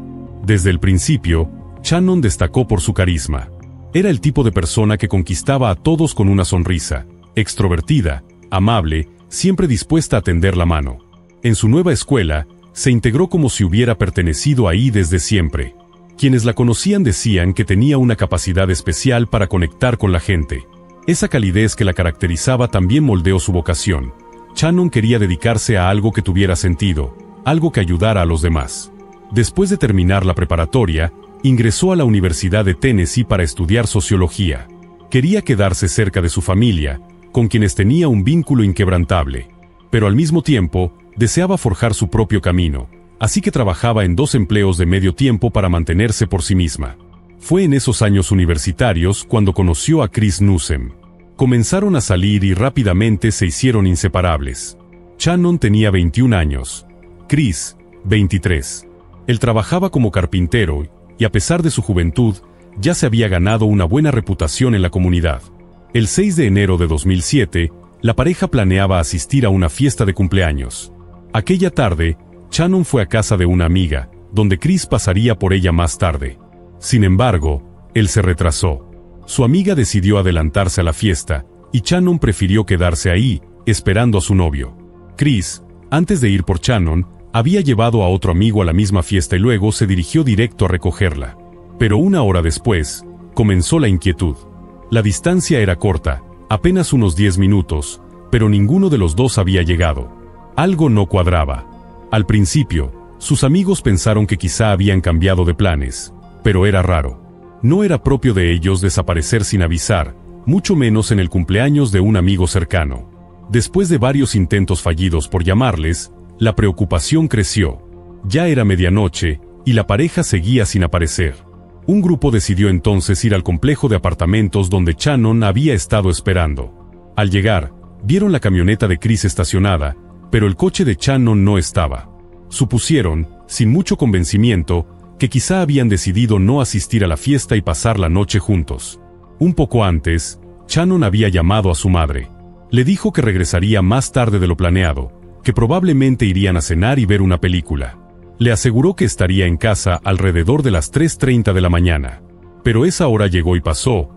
Desde el principio, Shannon destacó por su carisma. Era el tipo de persona que conquistaba a todos con una sonrisa, extrovertida, amable, siempre dispuesta a tender la mano. En su nueva escuela, se integró como si hubiera pertenecido ahí desde siempre. Quienes la conocían decían que tenía una capacidad especial para conectar con la gente. Esa calidez que la caracterizaba también moldeó su vocación. Shannon quería dedicarse a algo que tuviera sentido, algo que ayudara a los demás. Después de terminar la preparatoria, ingresó a la Universidad de Tennessee para estudiar sociología. Quería quedarse cerca de su familia, con quienes tenía un vínculo inquebrantable. Pero al mismo tiempo, deseaba forjar su propio camino, así que trabajaba en 2 empleos de medio tiempo para mantenerse por sí misma. Fue en esos años universitarios cuando conoció a Chris Newsom. Comenzaron a salir y rápidamente se hicieron inseparables. Shannon tenía 21 años, Chris, 23. Él trabajaba como carpintero y a pesar de su juventud, ya se había ganado una buena reputación en la comunidad. El 6 de enero de 2007, la pareja planeaba asistir a una fiesta de cumpleaños. Aquella tarde, Shannon fue a casa de una amiga, donde Chris pasaría por ella más tarde. Sin embargo, él se retrasó. Su amiga decidió adelantarse a la fiesta, y Shannon prefirió quedarse ahí, esperando a su novio. Chris, antes de ir por Shannon, había llevado a otro amigo a la misma fiesta y luego se dirigió directo a recogerla. Pero una hora después, comenzó la inquietud. La distancia era corta, apenas unos 10 minutos, pero ninguno de los dos había llegado. Algo no cuadraba. Al principio, sus amigos pensaron que quizá habían cambiado de planes, pero era raro. No era propio de ellos desaparecer sin avisar, mucho menos en el cumpleaños de un amigo cercano. Después de varios intentos fallidos por llamarles, la preocupación creció. Ya era medianoche, y la pareja seguía sin aparecer. Un grupo decidió entonces ir al complejo de apartamentos donde Shannon había estado esperando. Al llegar, vieron la camioneta de Chris estacionada, pero el coche de Shannon no estaba. Supusieron, sin mucho convencimiento, que quizá habían decidido no asistir a la fiesta y pasar la noche juntos. Un poco antes, Shannon había llamado a su madre. Le dijo que regresaría más tarde de lo planeado, que probablemente irían a cenar y ver una película. Le aseguró que estaría en casa alrededor de las 3:30 de la mañana. Pero esa hora llegó y pasó,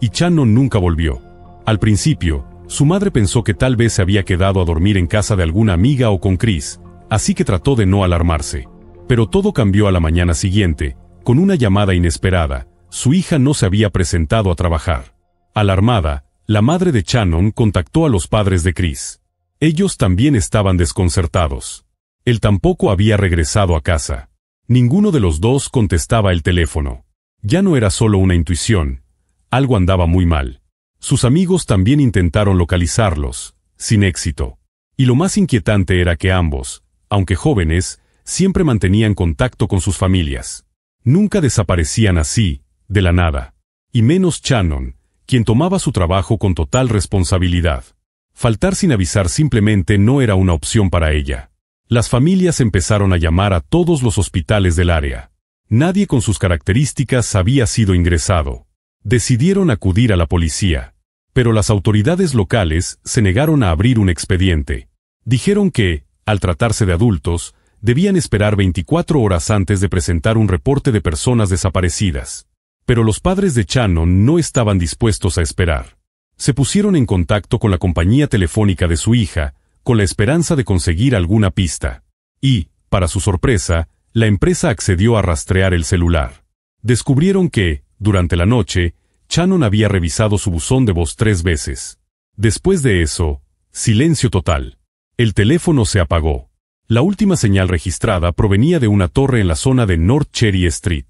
y Shannon nunca volvió. Al principio, su madre pensó que tal vez se había quedado a dormir en casa de alguna amiga o con Chris, así que trató de no alarmarse. Pero todo cambió a la mañana siguiente, con una llamada inesperada. Su hija no se había presentado a trabajar. Alarmada, la madre de Shannon contactó a los padres de Chris. Ellos también estaban desconcertados. Él tampoco había regresado a casa. Ninguno de los dos contestaba el teléfono. Ya no era solo una intuición. Algo andaba muy mal. Sus amigos también intentaron localizarlos, sin éxito. Y lo más inquietante era que ambos, aunque jóvenes, siempre mantenían contacto con sus familias. Nunca desaparecían así, de la nada. Y menos Shannon, quien tomaba su trabajo con total responsabilidad. Faltar sin avisar simplemente no era una opción para ella. Las familias empezaron a llamar a todos los hospitales del área. Nadie con sus características había sido ingresado. Decidieron acudir a la policía. Pero las autoridades locales se negaron a abrir un expediente. Dijeron que, al tratarse de adultos, debían esperar 24 horas antes de presentar un reporte de personas desaparecidas. Pero los padres de Shannon no estaban dispuestos a esperar. Se pusieron en contacto con la compañía telefónica de su hija, con la esperanza de conseguir alguna pista. Y, para su sorpresa, la empresa accedió a rastrear el celular. Descubrieron que, durante la noche, Shannon había revisado su buzón de voz 3 veces. Después de eso, silencio total. El teléfono se apagó. La última señal registrada provenía de una torre en la zona de North Cherry Street.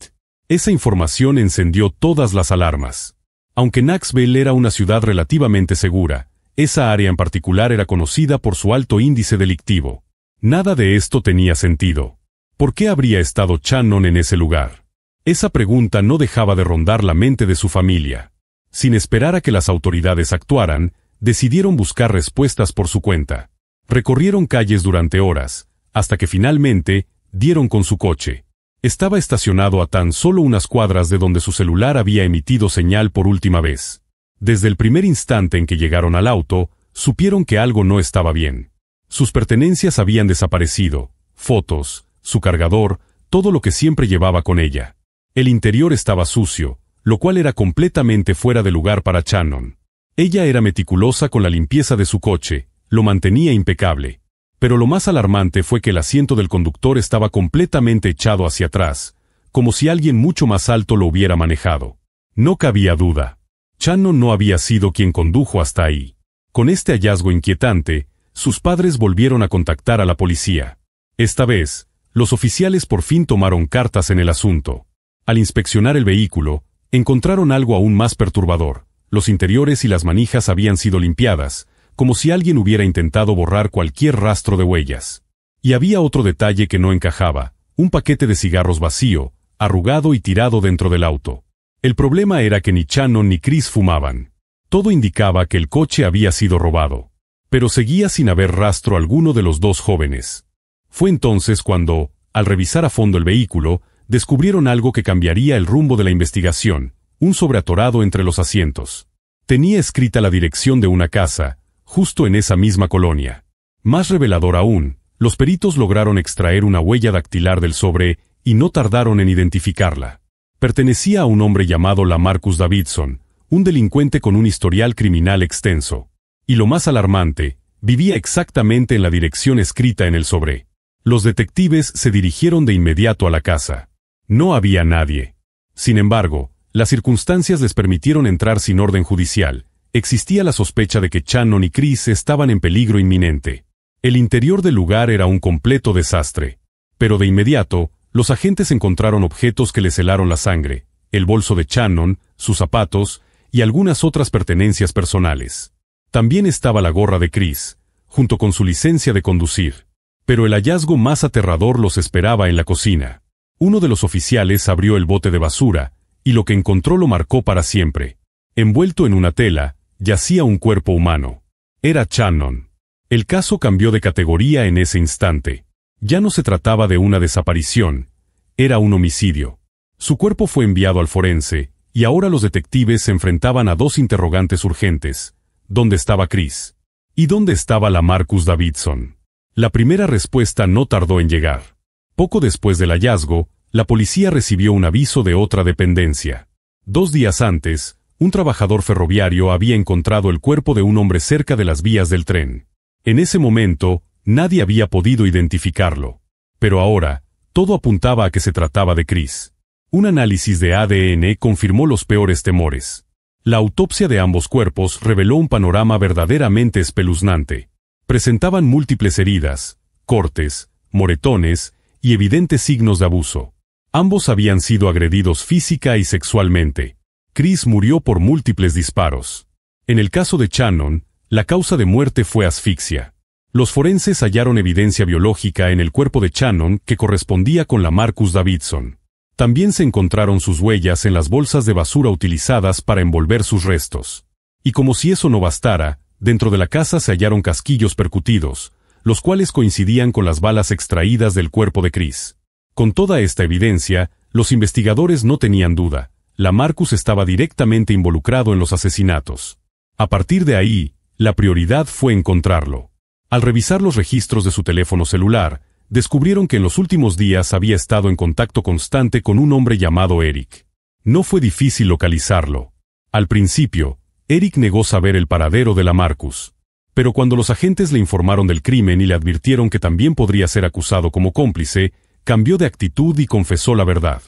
Esa información encendió todas las alarmas. Aunque Knoxville era una ciudad relativamente segura, esa área en particular era conocida por su alto índice delictivo. Nada de esto tenía sentido. ¿Por qué habría estado Shannon en ese lugar? Esa pregunta no dejaba de rondar la mente de su familia. Sin esperar a que las autoridades actuaran, decidieron buscar respuestas por su cuenta. Recorrieron calles durante horas, hasta que finalmente dieron con su coche. Estaba estacionado a tan solo unas cuadras de donde su celular había emitido señal por última vez. Desde el primer instante en que llegaron al auto, supieron que algo no estaba bien. Sus pertenencias habían desaparecido, fotos, su cargador, todo lo que siempre llevaba con ella. El interior estaba sucio, lo cual era completamente fuera de lugar para Shannon. Ella era meticulosa con la limpieza de su coche, lo mantenía impecable. Pero lo más alarmante fue que el asiento del conductor estaba completamente echado hacia atrás, como si alguien mucho más alto lo hubiera manejado. No cabía duda. Shannon no había sido quien condujo hasta ahí. Con este hallazgo inquietante, sus padres volvieron a contactar a la policía. Esta vez, los oficiales por fin tomaron cartas en el asunto. Al inspeccionar el vehículo, encontraron algo aún más perturbador. Los interiores y las manijas habían sido limpiadas, como si alguien hubiera intentado borrar cualquier rastro de huellas. Y había otro detalle que no encajaba, un paquete de cigarros vacío, arrugado y tirado dentro del auto. El problema era que ni Shannon ni Chris fumaban. Todo indicaba que el coche había sido robado. Pero seguía sin haber rastro alguno de los dos jóvenes. Fue entonces cuando, al revisar a fondo el vehículo, descubrieron algo que cambiaría el rumbo de la investigación, un sobre atorado entre los asientos. Tenía escrita la dirección de una casa, justo en esa misma colonia. Más revelador aún, los peritos lograron extraer una huella dactilar del sobre y no tardaron en identificarla. Pertenecía a un hombre llamado Lamarcus Davidson, un delincuente con un historial criminal extenso. Y lo más alarmante, vivía exactamente en la dirección escrita en el sobre. Los detectives se dirigieron de inmediato a la casa. No había nadie. Sin embargo, las circunstancias les permitieron entrar sin orden judicial. Existía la sospecha de que Shannon y Chris estaban en peligro inminente. El interior del lugar era un completo desastre. Pero de inmediato, los agentes encontraron objetos que les helaron la sangre, el bolso de Shannon, sus zapatos y algunas otras pertenencias personales. También estaba la gorra de Chris, junto con su licencia de conducir. Pero el hallazgo más aterrador los esperaba en la cocina. Uno de los oficiales abrió el bote de basura, y lo que encontró lo marcó para siempre. Envuelto en una tela, yacía un cuerpo humano. Era Shannon. El caso cambió de categoría en ese instante. Ya no se trataba de una desaparición, era un homicidio. Su cuerpo fue enviado al forense, y ahora los detectives se enfrentaban a dos interrogantes urgentes. ¿Dónde estaba Chris? ¿Y dónde estaba Lamarcus Davidson? La primera respuesta no tardó en llegar. Poco después del hallazgo, la policía recibió un aviso de otra dependencia. 2 días antes, un trabajador ferroviario había encontrado el cuerpo de un hombre cerca de las vías del tren. En ese momento, nadie había podido identificarlo. Pero ahora, todo apuntaba a que se trataba de Chris. Un análisis de ADN confirmó los peores temores. La autopsia de ambos cuerpos reveló un panorama verdaderamente espeluznante. Presentaban múltiples heridas, cortes, moretones y evidentes signos de abuso. Ambos habían sido agredidos física y sexualmente. Chris murió por múltiples disparos. En el caso de Shannon, la causa de muerte fue asfixia. Los forenses hallaron evidencia biológica en el cuerpo de Shannon que correspondía con Lamarcus Davidson. También se encontraron sus huellas en las bolsas de basura utilizadas para envolver sus restos. Y como si eso no bastara, dentro de la casa se hallaron casquillos percutidos, los cuales coincidían con las balas extraídas del cuerpo de Chris. Con toda esta evidencia, los investigadores no tenían duda. Lamarcus estaba directamente involucrado en los asesinatos. A partir de ahí, la prioridad fue encontrarlo. Al revisar los registros de su teléfono celular, descubrieron que en los últimos días había estado en contacto constante con un hombre llamado Eric. No fue difícil localizarlo. Al principio, Eric negó saber el paradero de Lamarcus. Pero cuando los agentes le informaron del crimen y le advirtieron que también podría ser acusado como cómplice, cambió de actitud y confesó la verdad.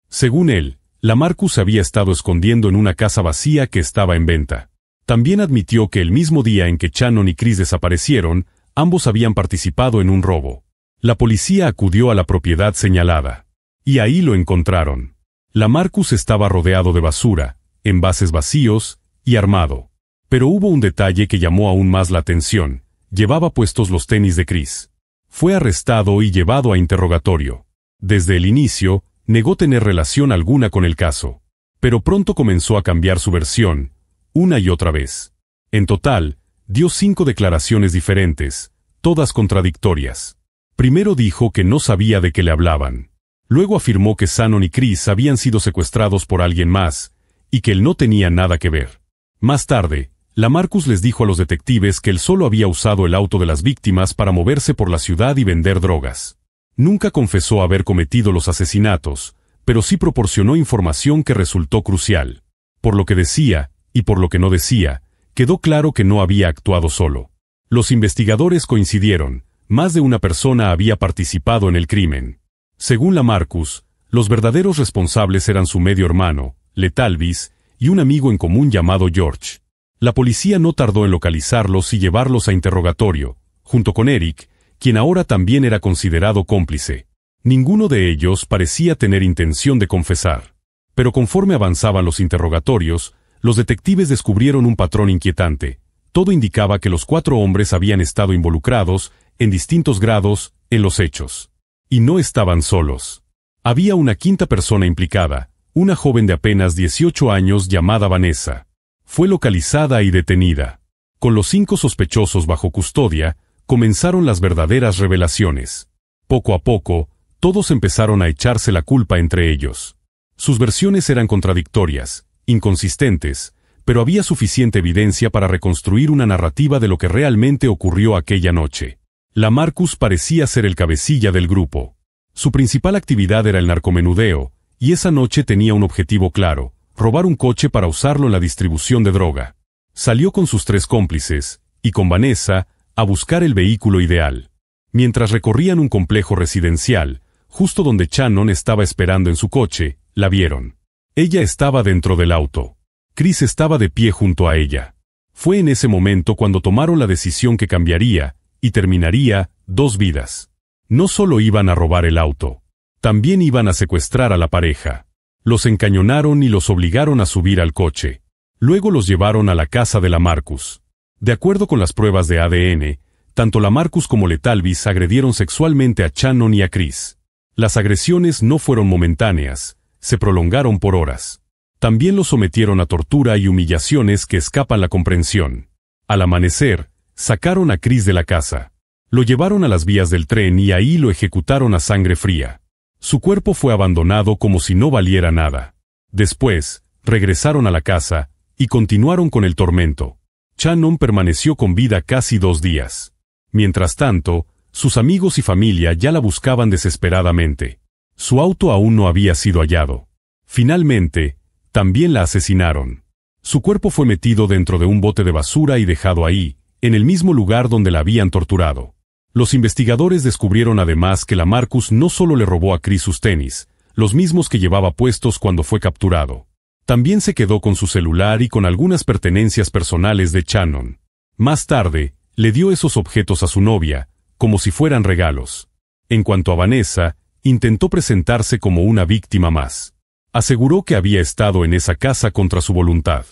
Según él, Lamarcus se había estado escondiendo en una casa vacía que estaba en venta. También admitió que el mismo día en que Shannon y Chris desaparecieron, ambos habían participado en un robo. La policía acudió a la propiedad señalada. Y ahí lo encontraron. Lamarcus estaba rodeado de basura, envases vacíos y armado. Pero hubo un detalle que llamó aún más la atención: llevaba puestos los tenis de Chris. Fue arrestado y llevado a interrogatorio. Desde el inicio, negó tener relación alguna con el caso. Pero pronto comenzó a cambiar su versión, una y otra vez. En total, dio 5 declaraciones diferentes, todas contradictorias. Primero dijo que no sabía de qué le hablaban. Luego afirmó que Shannon y Chris habían sido secuestrados por alguien más, y que él no tenía nada que ver. Más tarde, Lamarcus les dijo a los detectives que él solo había usado el auto de las víctimas para moverse por la ciudad y vender drogas. Nunca confesó haber cometido los asesinatos, pero sí proporcionó información que resultó crucial. Por lo que decía, y por lo que no decía, quedó claro que no había actuado solo. Los investigadores coincidieron: más de una persona había participado en el crimen. Según Lamarcus, los verdaderos responsables eran su medio hermano, Letalvis, y un amigo en común llamado George. La policía no tardó en localizarlos y llevarlos a interrogatorio, junto con Eric, quien ahora también era considerado cómplice. Ninguno de ellos parecía tener intención de confesar. Pero conforme avanzaban los interrogatorios, los detectives descubrieron un patrón inquietante. Todo indicaba que los 4 hombres habían estado involucrados, en distintos grados, en los hechos. Y no estaban solos. Había una quinta persona implicada, una joven de apenas 18 años llamada Vanessa. Fue localizada y detenida. Con los 5 sospechosos bajo custodia, comenzaron las verdaderas revelaciones. Poco a poco, todos empezaron a echarse la culpa entre ellos. Sus versiones eran contradictorias, inconsistentes, pero había suficiente evidencia para reconstruir una narrativa de lo que realmente ocurrió aquella noche. Lamarcus parecía ser el cabecilla del grupo. Su principal actividad era el narcomenudeo, y esa noche tenía un objetivo claro: robar un coche para usarlo en la distribución de droga. Salió con sus 3 cómplices, y con Vanessa, a buscar el vehículo ideal. Mientras recorrían un complejo residencial, justo donde Shannon estaba esperando en su coche, la vieron. Ella estaba dentro del auto. Chris estaba de pie junto a ella. Fue en ese momento cuando tomaron la decisión que cambiaría y terminaría 2 vidas. No solo iban a robar el auto, también iban a secuestrar a la pareja. Los encañonaron y los obligaron a subir al coche. Luego los llevaron a la casa de Lamarcus. De acuerdo con las pruebas de ADN, tanto Lamarcus como Letalvis agredieron sexualmente a Shannon y a Chris. Las agresiones no fueron momentáneas, se prolongaron por horas. También los sometieron a tortura y humillaciones que escapan la comprensión. Al amanecer, sacaron a Chris de la casa. Lo llevaron a las vías del tren y ahí lo ejecutaron a sangre fría. Su cuerpo fue abandonado como si no valiera nada. Después, regresaron a la casa y continuaron con el tormento. Shannon permaneció con vida casi 2 días. Mientras tanto, sus amigos y familia ya la buscaban desesperadamente. Su auto aún no había sido hallado. Finalmente, también la asesinaron. Su cuerpo fue metido dentro de un bote de basura y dejado ahí, en el mismo lugar donde la habían torturado. Los investigadores descubrieron además que Lamarcus no solo le robó a Chris sus tenis, los mismos que llevaba puestos cuando fue capturado. También se quedó con su celular y con algunas pertenencias personales de Shannon. Más tarde, le dio esos objetos a su novia, como si fueran regalos. En cuanto a Vanessa, intentó presentarse como una víctima más. Aseguró que había estado en esa casa contra su voluntad.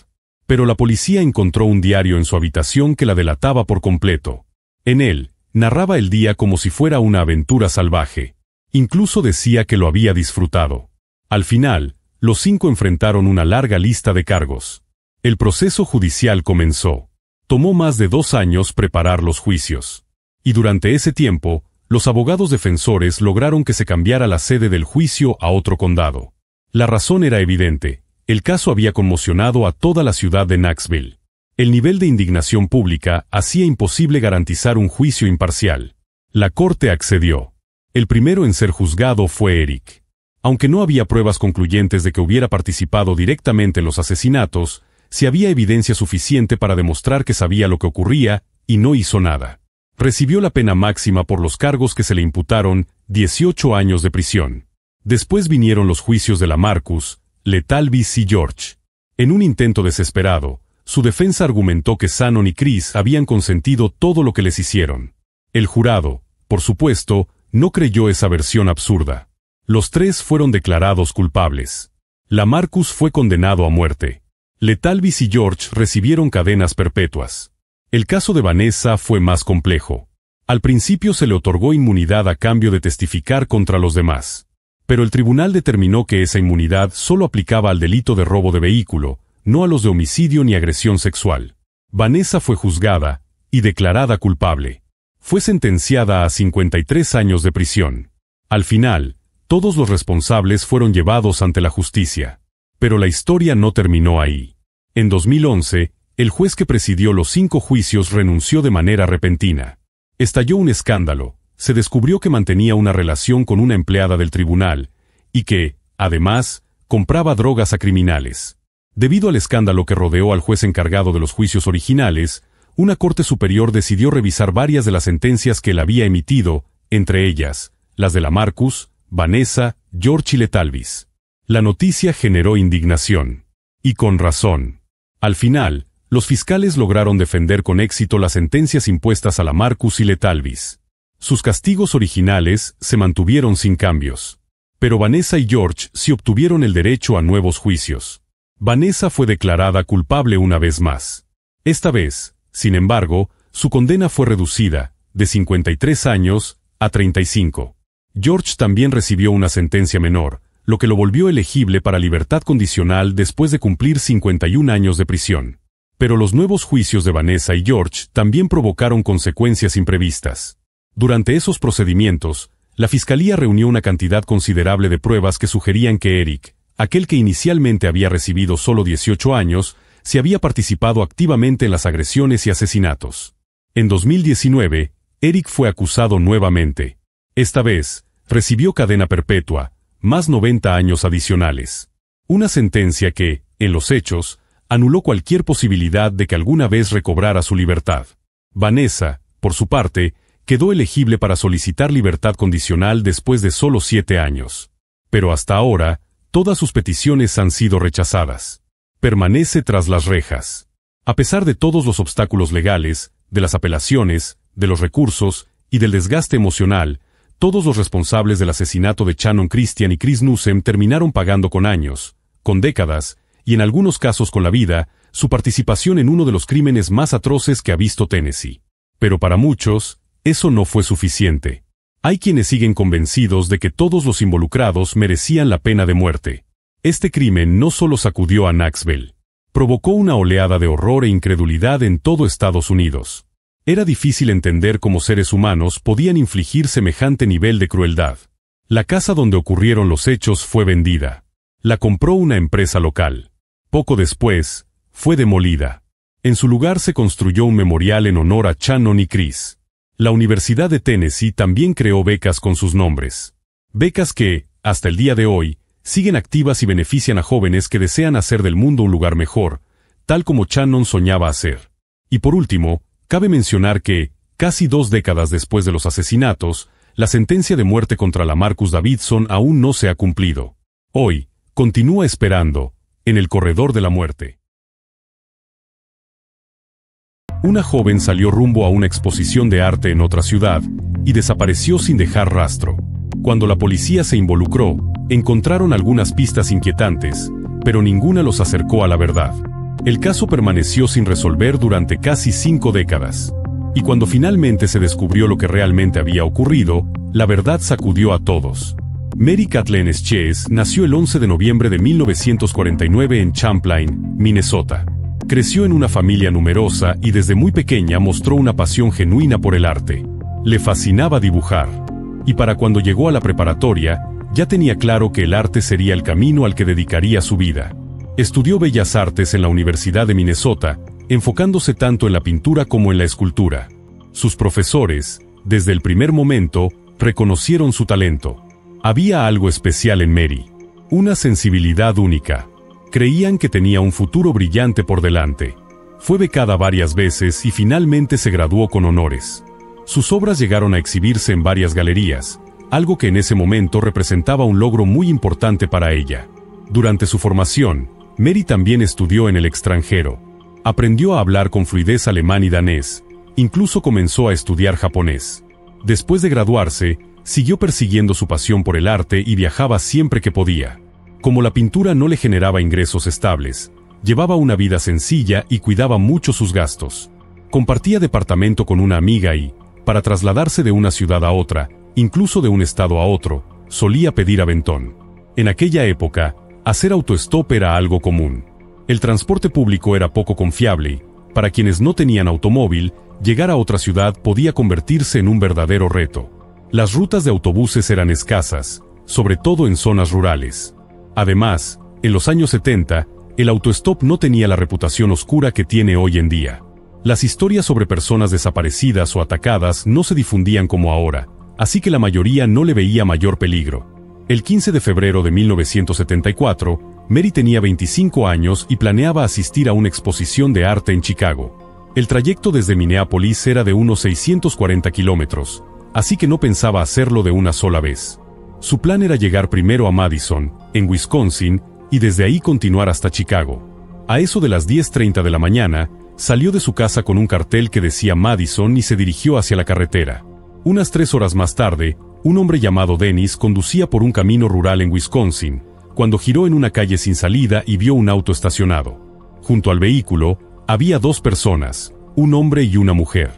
Pero la policía encontró un diario en su habitación que la delataba por completo. En él, narraba el día como si fuera una aventura salvaje. Incluso decía que lo había disfrutado. Al final, los 5 enfrentaron una larga lista de cargos. El proceso judicial comenzó. Tomó más de 2 años preparar los juicios. Y durante ese tiempo, los abogados defensores lograron que se cambiara la sede del juicio a otro condado. La razón era evidente: el caso había conmocionado a toda la ciudad de Knoxville. El nivel de indignación pública hacía imposible garantizar un juicio imparcial. La corte accedió. El primero en ser juzgado fue Eric. Aunque no había pruebas concluyentes de que hubiera participado directamente en los asesinatos, sí había evidencia suficiente para demostrar que sabía lo que ocurría y no hizo nada. Recibió la pena máxima por los cargos que se le imputaron, 18 años de prisión. Después vinieron los juicios de LaMarcus, LeTalvis y George. En un intento desesperado, su defensa argumentó que Shannon y Chris habían consentido todo lo que les hicieron. El jurado, por supuesto, no creyó esa versión absurda. Los tres fueron declarados culpables. LaMarcus fue condenado a muerte. LeTalvis y George recibieron cadenas perpetuas. El caso de Vanessa fue más complejo. Al principio se le otorgó inmunidad a cambio de testificar contra los demás. Pero el tribunal determinó que esa inmunidad solo aplicaba al delito de robo de vehículo, no a los de homicidio ni agresión sexual. Vanessa fue juzgada y declarada culpable. Fue sentenciada a 53 años de prisión. Al final, todos los responsables fueron llevados ante la justicia. Pero la historia no terminó ahí. En 2011, el juez que presidió los 5 juicios renunció de manera repentina. Estalló un escándalo. Se descubrió que mantenía una relación con una empleada del tribunal y que, además, compraba drogas a criminales. Debido al escándalo que rodeó al juez encargado de los juicios originales, una corte superior decidió revisar varias de las sentencias que él había emitido, entre ellas, las de LaMarcus, Vanessa, George y LeTalvis. La noticia generó indignación. Y con razón. Al final, los fiscales lograron defender con éxito las sentencias impuestas a LaMarcus y LeTalvis. Sus castigos originales se mantuvieron sin cambios. Pero Vanessa y George sí obtuvieron el derecho a nuevos juicios. Vanessa fue declarada culpable una vez más. Esta vez, sin embargo, su condena fue reducida, de 53 años, a 35. George también recibió una sentencia menor, lo que lo volvió elegible para libertad condicional después de cumplir 51 años de prisión. Pero los nuevos juicios de Vanessa y George también provocaron consecuencias imprevistas. Durante esos procedimientos, la fiscalía reunió una cantidad considerable de pruebas que sugerían que Eric, aquel que inicialmente había recibido solo 18 años, se había participado activamente en las agresiones y asesinatos. En 2019, Eric fue acusado nuevamente. Esta vez, recibió cadena perpetua, más 90 años adicionales. Una sentencia que, en los hechos, anuló cualquier posibilidad de que alguna vez recobrara su libertad. Vanessa, por su parte, quedó elegible para solicitar libertad condicional después de solo 7 años. Pero hasta ahora, todas sus peticiones han sido rechazadas. Permanece tras las rejas. A pesar de todos los obstáculos legales, de las apelaciones, de los recursos y del desgaste emocional, todos los responsables del asesinato de Shannon Christian y Chris Newsom terminaron pagando con años, con décadas, y en algunos casos con la vida, su participación en uno de los crímenes más atroces que ha visto Tennessee. Pero para muchos, eso no fue suficiente. Hay quienes siguen convencidos de que todos los involucrados merecían la pena de muerte. Este crimen no solo sacudió a Knoxville, provocó una oleada de horror e incredulidad en todo Estados Unidos. Era difícil entender cómo seres humanos podían infligir semejante nivel de crueldad. La casa donde ocurrieron los hechos fue vendida. La compró una empresa local. Poco después, fue demolida. En su lugar se construyó un memorial en honor a Shannon y Chris. La Universidad de Tennessee también creó becas con sus nombres. Becas que, hasta el día de hoy, siguen activas y benefician a jóvenes que desean hacer del mundo un lugar mejor, tal como Shannon soñaba hacer. Y por último, cabe mencionar que, casi 2 décadas después de los asesinatos, la sentencia de muerte contra LaMarcus Davidson aún no se ha cumplido. Hoy, continúa esperando, en el corredor de la muerte. Una joven salió rumbo a una exposición de arte en otra ciudad y desapareció sin dejar rastro. Cuando la policía se involucró, encontraron algunas pistas inquietantes, pero ninguna los acercó a la verdad. El caso permaneció sin resolver durante casi 5 décadas. Y cuando finalmente se descubrió lo que realmente había ocurrido, la verdad sacudió a todos. Mary Kathleen Schiess nació el 11 de noviembre de 1949 en Champlain, Minnesota. Creció en una familia numerosa y desde muy pequeña mostró una pasión genuina por el arte. Le fascinaba dibujar. Y para cuando llegó a la preparatoria, ya tenía claro que el arte sería el camino al que dedicaría su vida. Estudió Bellas Artes en la Universidad de Minnesota enfocándose tanto en la pintura como en la escultura. Sus profesores, desde el primer momento, reconocieron su talento. Había algo especial en Mary, una sensibilidad única. Creían que tenía un futuro brillante por delante. Fue becada varias veces y finalmente se graduó con honores. Sus obras llegaron a exhibirse en varias galerías, algo que en ese momento representaba un logro muy importante para ella. Durante su formación, Mary también estudió en el extranjero. Aprendió a hablar con fluidez alemán y danés, incluso comenzó a estudiar japonés. Después de graduarse, siguió persiguiendo su pasión por el arte y viajaba siempre que podía. Como la pintura no le generaba ingresos estables, llevaba una vida sencilla y cuidaba mucho sus gastos. Compartía departamento con una amiga y, para trasladarse de una ciudad a otra, incluso de un estado a otro, solía pedir aventón. En aquella época, hacer autostop era algo común. El transporte público era poco confiable y, para quienes no tenían automóvil, llegar a otra ciudad podía convertirse en un verdadero reto. Las rutas de autobuses eran escasas, sobre todo en zonas rurales. Además, en los años 70, el autostop no tenía la reputación oscura que tiene hoy en día. Las historias sobre personas desaparecidas o atacadas no se difundían como ahora, así que la mayoría no le veía mayor peligro. El 15 de febrero de 1974, Mary tenía 25 años y planeaba asistir a una exposición de arte en Chicago. El trayecto desde Minneapolis era de unos 640 kilómetros, así que no pensaba hacerlo de una sola vez. Su plan era llegar primero a Madison, en Wisconsin, y desde ahí continuar hasta Chicago. A eso de las 10:30 de la mañana, salió de su casa con un cartel que decía Madison y se dirigió hacia la carretera. Unas 3 horas más tarde, un hombre llamado Dennis conducía por un camino rural en Wisconsin, cuando giró en una calle sin salida y vio un auto estacionado. Junto al vehículo, había 2 personas, un hombre y una mujer.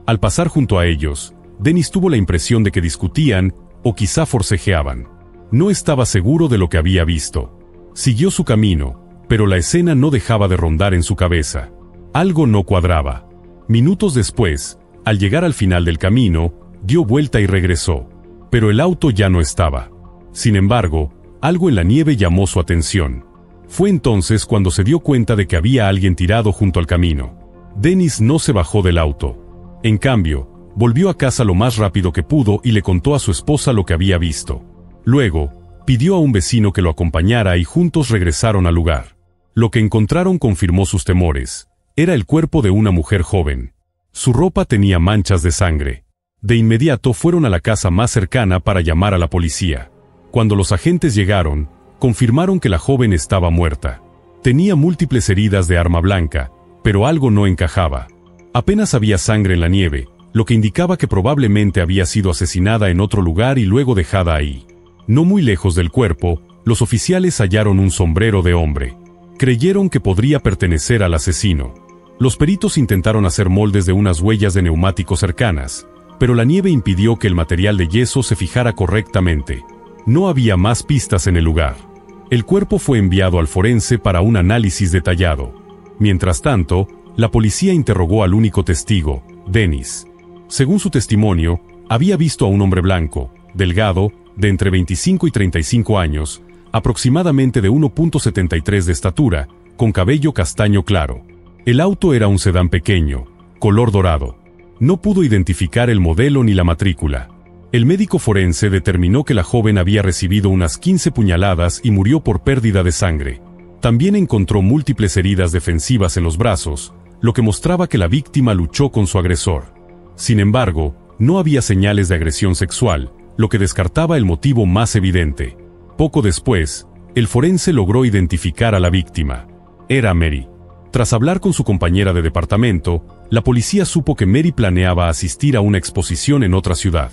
Al pasar junto a ellos, Dennis tuvo la impresión de que discutían, o quizá forcejeaban. No estaba seguro de lo que había visto. Siguió su camino, pero la escena no dejaba de rondar en su cabeza. Algo no cuadraba. Minutos después, al llegar al final del camino, dio vuelta y regresó. Pero el auto ya no estaba. Sin embargo, algo en la nieve llamó su atención. Fue entonces cuando se dio cuenta de que había alguien tirado junto al camino. Dennis no se bajó del auto. En cambio, volvió a casa lo más rápido que pudo y le contó a su esposa lo que había visto. Luego, pidió a un vecino que lo acompañara y juntos regresaron al lugar. Lo que encontraron confirmó sus temores. Era el cuerpo de una mujer joven. Su ropa tenía manchas de sangre. De inmediato fueron a la casa más cercana para llamar a la policía. Cuando los agentes llegaron, confirmaron que la joven estaba muerta. Tenía múltiples heridas de arma blanca, pero algo no encajaba. Apenas había sangre en la nieve, lo que indicaba que probablemente había sido asesinada en otro lugar y luego dejada ahí. No muy lejos del cuerpo, los oficiales hallaron un sombrero de hombre. Creyeron que podría pertenecer al asesino. Los peritos intentaron hacer moldes de unas huellas de neumáticos cercanas, pero la nieve impidió que el material de yeso se fijara correctamente. No había más pistas en el lugar. El cuerpo fue enviado al forense para un análisis detallado. Mientras tanto, la policía interrogó al único testigo, Dennis. Según su testimonio, había visto a un hombre blanco, delgado, de entre 25 y 35 años, aproximadamente de 1.73 de estatura, con cabello castaño claro. El auto era un sedán pequeño, color dorado. No pudo identificar el modelo ni la matrícula. El médico forense determinó que la joven había recibido unas 15 puñaladas y murió por pérdida de sangre. También encontró múltiples heridas defensivas en los brazos, lo que mostraba que la víctima luchó con su agresor. Sin embargo, no había señales de agresión sexual, lo que descartaba el motivo más evidente. Poco después, el forense logró identificar a la víctima. Era Mary. Tras hablar con su compañera de departamento, la policía supo que Mary planeaba asistir a una exposición en otra ciudad.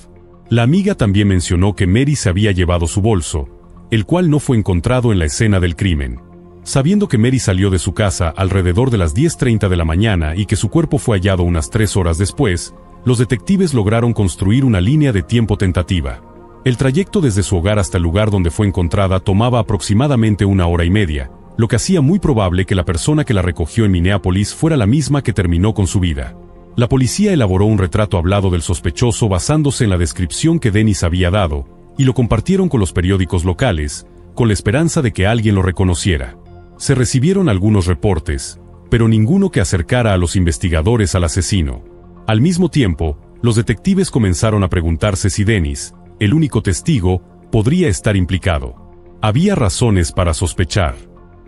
La amiga también mencionó que Mary se había llevado su bolso, el cual no fue encontrado en la escena del crimen. Sabiendo que Mary salió de su casa alrededor de las 10:30 de la mañana y que su cuerpo fue hallado unas 3 horas después, los detectives lograron construir una línea de tiempo tentativa. El trayecto desde su hogar hasta el lugar donde fue encontrada tomaba aproximadamente 1 hora y media, lo que hacía muy probable que la persona que la recogió en Minneapolis fuera la misma que terminó con su vida. La policía elaboró un retrato hablado del sospechoso basándose en la descripción que Dennis había dado, y lo compartieron con los periódicos locales, con la esperanza de que alguien lo reconociera. Se recibieron algunos reportes, pero ninguno que acercara a los investigadores al asesino. Al mismo tiempo, los detectives comenzaron a preguntarse si Dennis, el único testigo, podría estar implicado. Había razones para sospechar.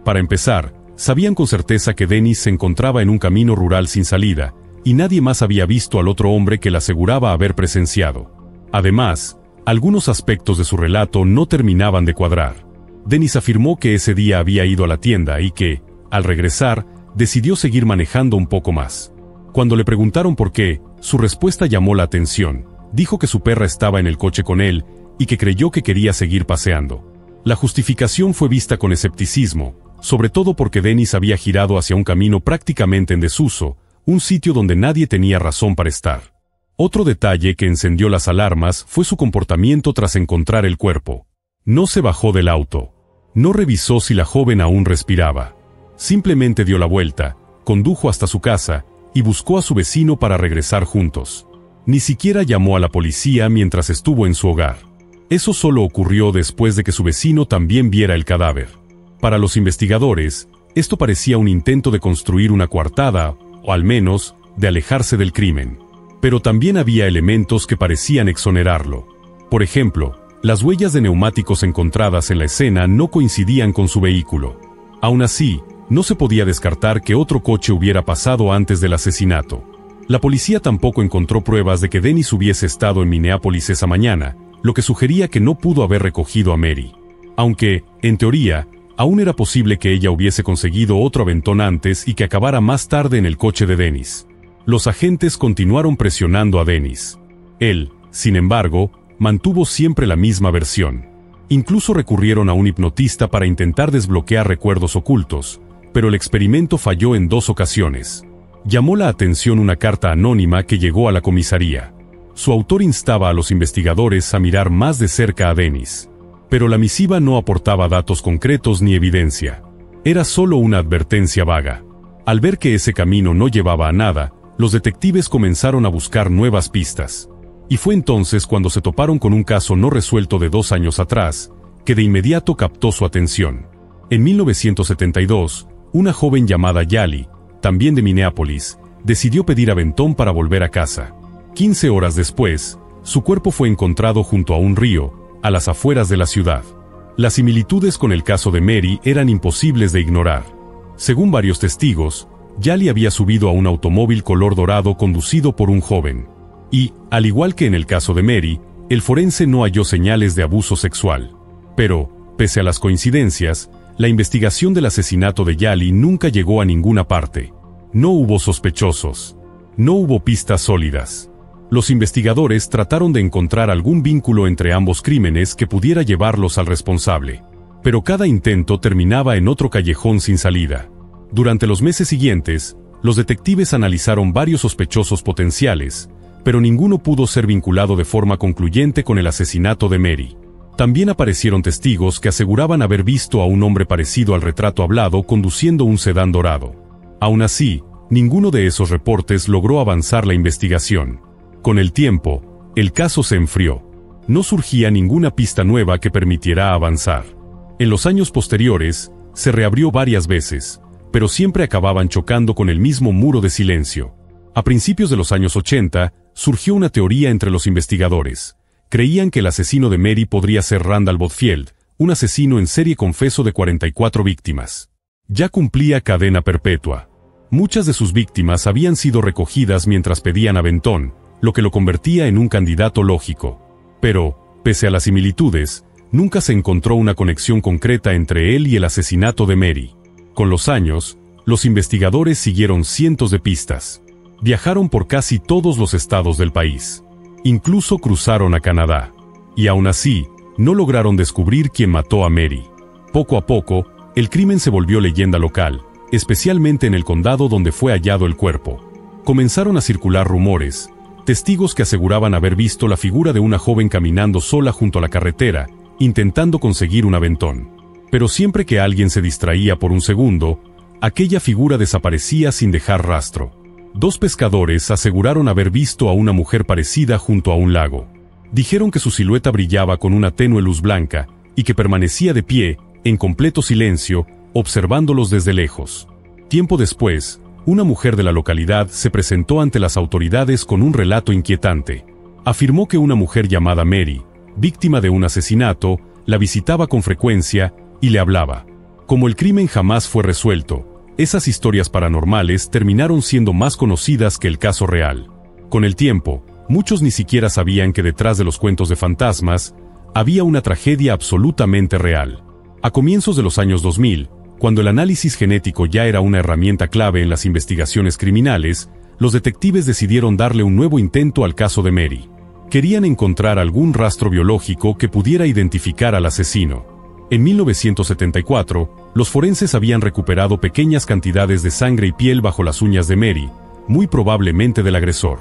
Para empezar, sabían con certeza que Dennis se encontraba en un camino rural sin salida, y nadie más había visto al otro hombre que le aseguraba haber presenciado. Además, algunos aspectos de su relato no terminaban de cuadrar. Dennis afirmó que ese día había ido a la tienda y que, al regresar, decidió seguir manejando un poco más. Cuando le preguntaron por qué, su respuesta llamó la atención. Dijo que su perra estaba en el coche con él y que creyó que quería seguir paseando. La justificación fue vista con escepticismo, sobre todo porque Dennis había girado hacia un camino prácticamente en desuso, un sitio donde nadie tenía razón para estar. Otro detalle que encendió las alarmas fue su comportamiento tras encontrar el cuerpo. No se bajó del auto. No revisó si la joven aún respiraba. Simplemente dio la vuelta, condujo hasta su casa y buscó a su vecino para regresar juntos. Ni siquiera llamó a la policía mientras estuvo en su hogar. Eso solo ocurrió después de que su vecino también viera el cadáver. Para los investigadores, esto parecía un intento de construir una coartada, o al menos, de alejarse del crimen. Pero también había elementos que parecían exonerarlo. Por ejemplo, las huellas de neumáticos encontradas en la escena no coincidían con su vehículo. Aún así, no se podía descartar que otro coche hubiera pasado antes del asesinato. La policía tampoco encontró pruebas de que Dennis hubiese estado en Minneapolis esa mañana, lo que sugería que no pudo haber recogido a Mary. Aunque, en teoría, aún era posible que ella hubiese conseguido otro aventón antes y que acabara más tarde en el coche de Dennis. Los agentes continuaron presionando a Dennis. Él, sin embargo, mantuvo siempre la misma versión. Incluso recurrieron a un hipnotista para intentar desbloquear recuerdos ocultos, pero el experimento falló en 2 ocasiones. Llamó la atención una carta anónima que llegó a la comisaría. Su autor instaba a los investigadores a mirar más de cerca a Dennis. Pero la misiva no aportaba datos concretos ni evidencia. Era solo una advertencia vaga. Al ver que ese camino no llevaba a nada, los detectives comenzaron a buscar nuevas pistas. Y fue entonces cuando se toparon con un caso no resuelto de 2 años atrás, que de inmediato captó su atención. En 1972, una joven llamada Yali, también de Minneapolis, decidió pedir aventón para volver a casa. 15 horas después, su cuerpo fue encontrado junto a un río, a las afueras de la ciudad. Las similitudes con el caso de Mary eran imposibles de ignorar. Según varios testigos, Yali había subido a un automóvil color dorado conducido por un joven. Y, al igual que en el caso de Mary, el forense no halló señales de abuso sexual. Pero, pese a las coincidencias, la investigación del asesinato de Yali nunca llegó a ninguna parte. No hubo sospechosos. No hubo pistas sólidas. Los investigadores trataron de encontrar algún vínculo entre ambos crímenes que pudiera llevarlos al responsable. Pero cada intento terminaba en otro callejón sin salida. Durante los meses siguientes, los detectives analizaron varios sospechosos potenciales, pero ninguno pudo ser vinculado de forma concluyente con el asesinato de Mary. También aparecieron testigos que aseguraban haber visto a un hombre parecido al retrato hablado conduciendo un sedán dorado. Aún así, ninguno de esos reportes logró avanzar la investigación. Con el tiempo, el caso se enfrió. No surgía ninguna pista nueva que permitiera avanzar. En los años posteriores, se reabrió varias veces, pero siempre acababan chocando con el mismo muro de silencio. A principios de los años 80, surgió una teoría entre los investigadores. Creían que el asesino de Mary podría ser Randall Bothfield, un asesino en serie confeso de 44 víctimas. Ya cumplía cadena perpetua. Muchas de sus víctimas habían sido recogidas mientras pedían aventón, lo que lo convertía en un candidato lógico. Pero, pese a las similitudes, nunca se encontró una conexión concreta entre él y el asesinato de Mary. Con los años, los investigadores siguieron cientos de pistas. Viajaron por casi todos los estados del país. Incluso cruzaron a Canadá. Y aún así, no lograron descubrir quién mató a Mary. Poco a poco, el crimen se volvió leyenda local, especialmente en el condado donde fue hallado el cuerpo. Comenzaron a circular rumores, testigos que aseguraban haber visto la figura de una joven caminando sola junto a la carretera, intentando conseguir un aventón. Pero siempre que alguien se distraía por un segundo, aquella figura desaparecía sin dejar rastro. 2 pescadores aseguraron haber visto a una mujer parecida junto a un lago. Dijeron que su silueta brillaba con una tenue luz blanca, y que permanecía de pie, en completo silencio, observándolos desde lejos. Tiempo después, una mujer de la localidad se presentó ante las autoridades con un relato inquietante. Afirmó que una mujer llamada Mary, víctima de un asesinato, la visitaba con frecuencia y le hablaba. Como el crimen jamás fue resuelto, esas historias paranormales terminaron siendo más conocidas que el caso real. Con el tiempo, muchos ni siquiera sabían que detrás de los cuentos de fantasmas había una tragedia absolutamente real. A comienzos de los años 2000, cuando el análisis genético ya era una herramienta clave en las investigaciones criminales, los detectives decidieron darle un nuevo intento al caso de Mary. Querían encontrar algún rastro biológico que pudiera identificar al asesino. En 1974, los forenses habían recuperado pequeñas cantidades de sangre y piel bajo las uñas de Mary, muy probablemente del agresor.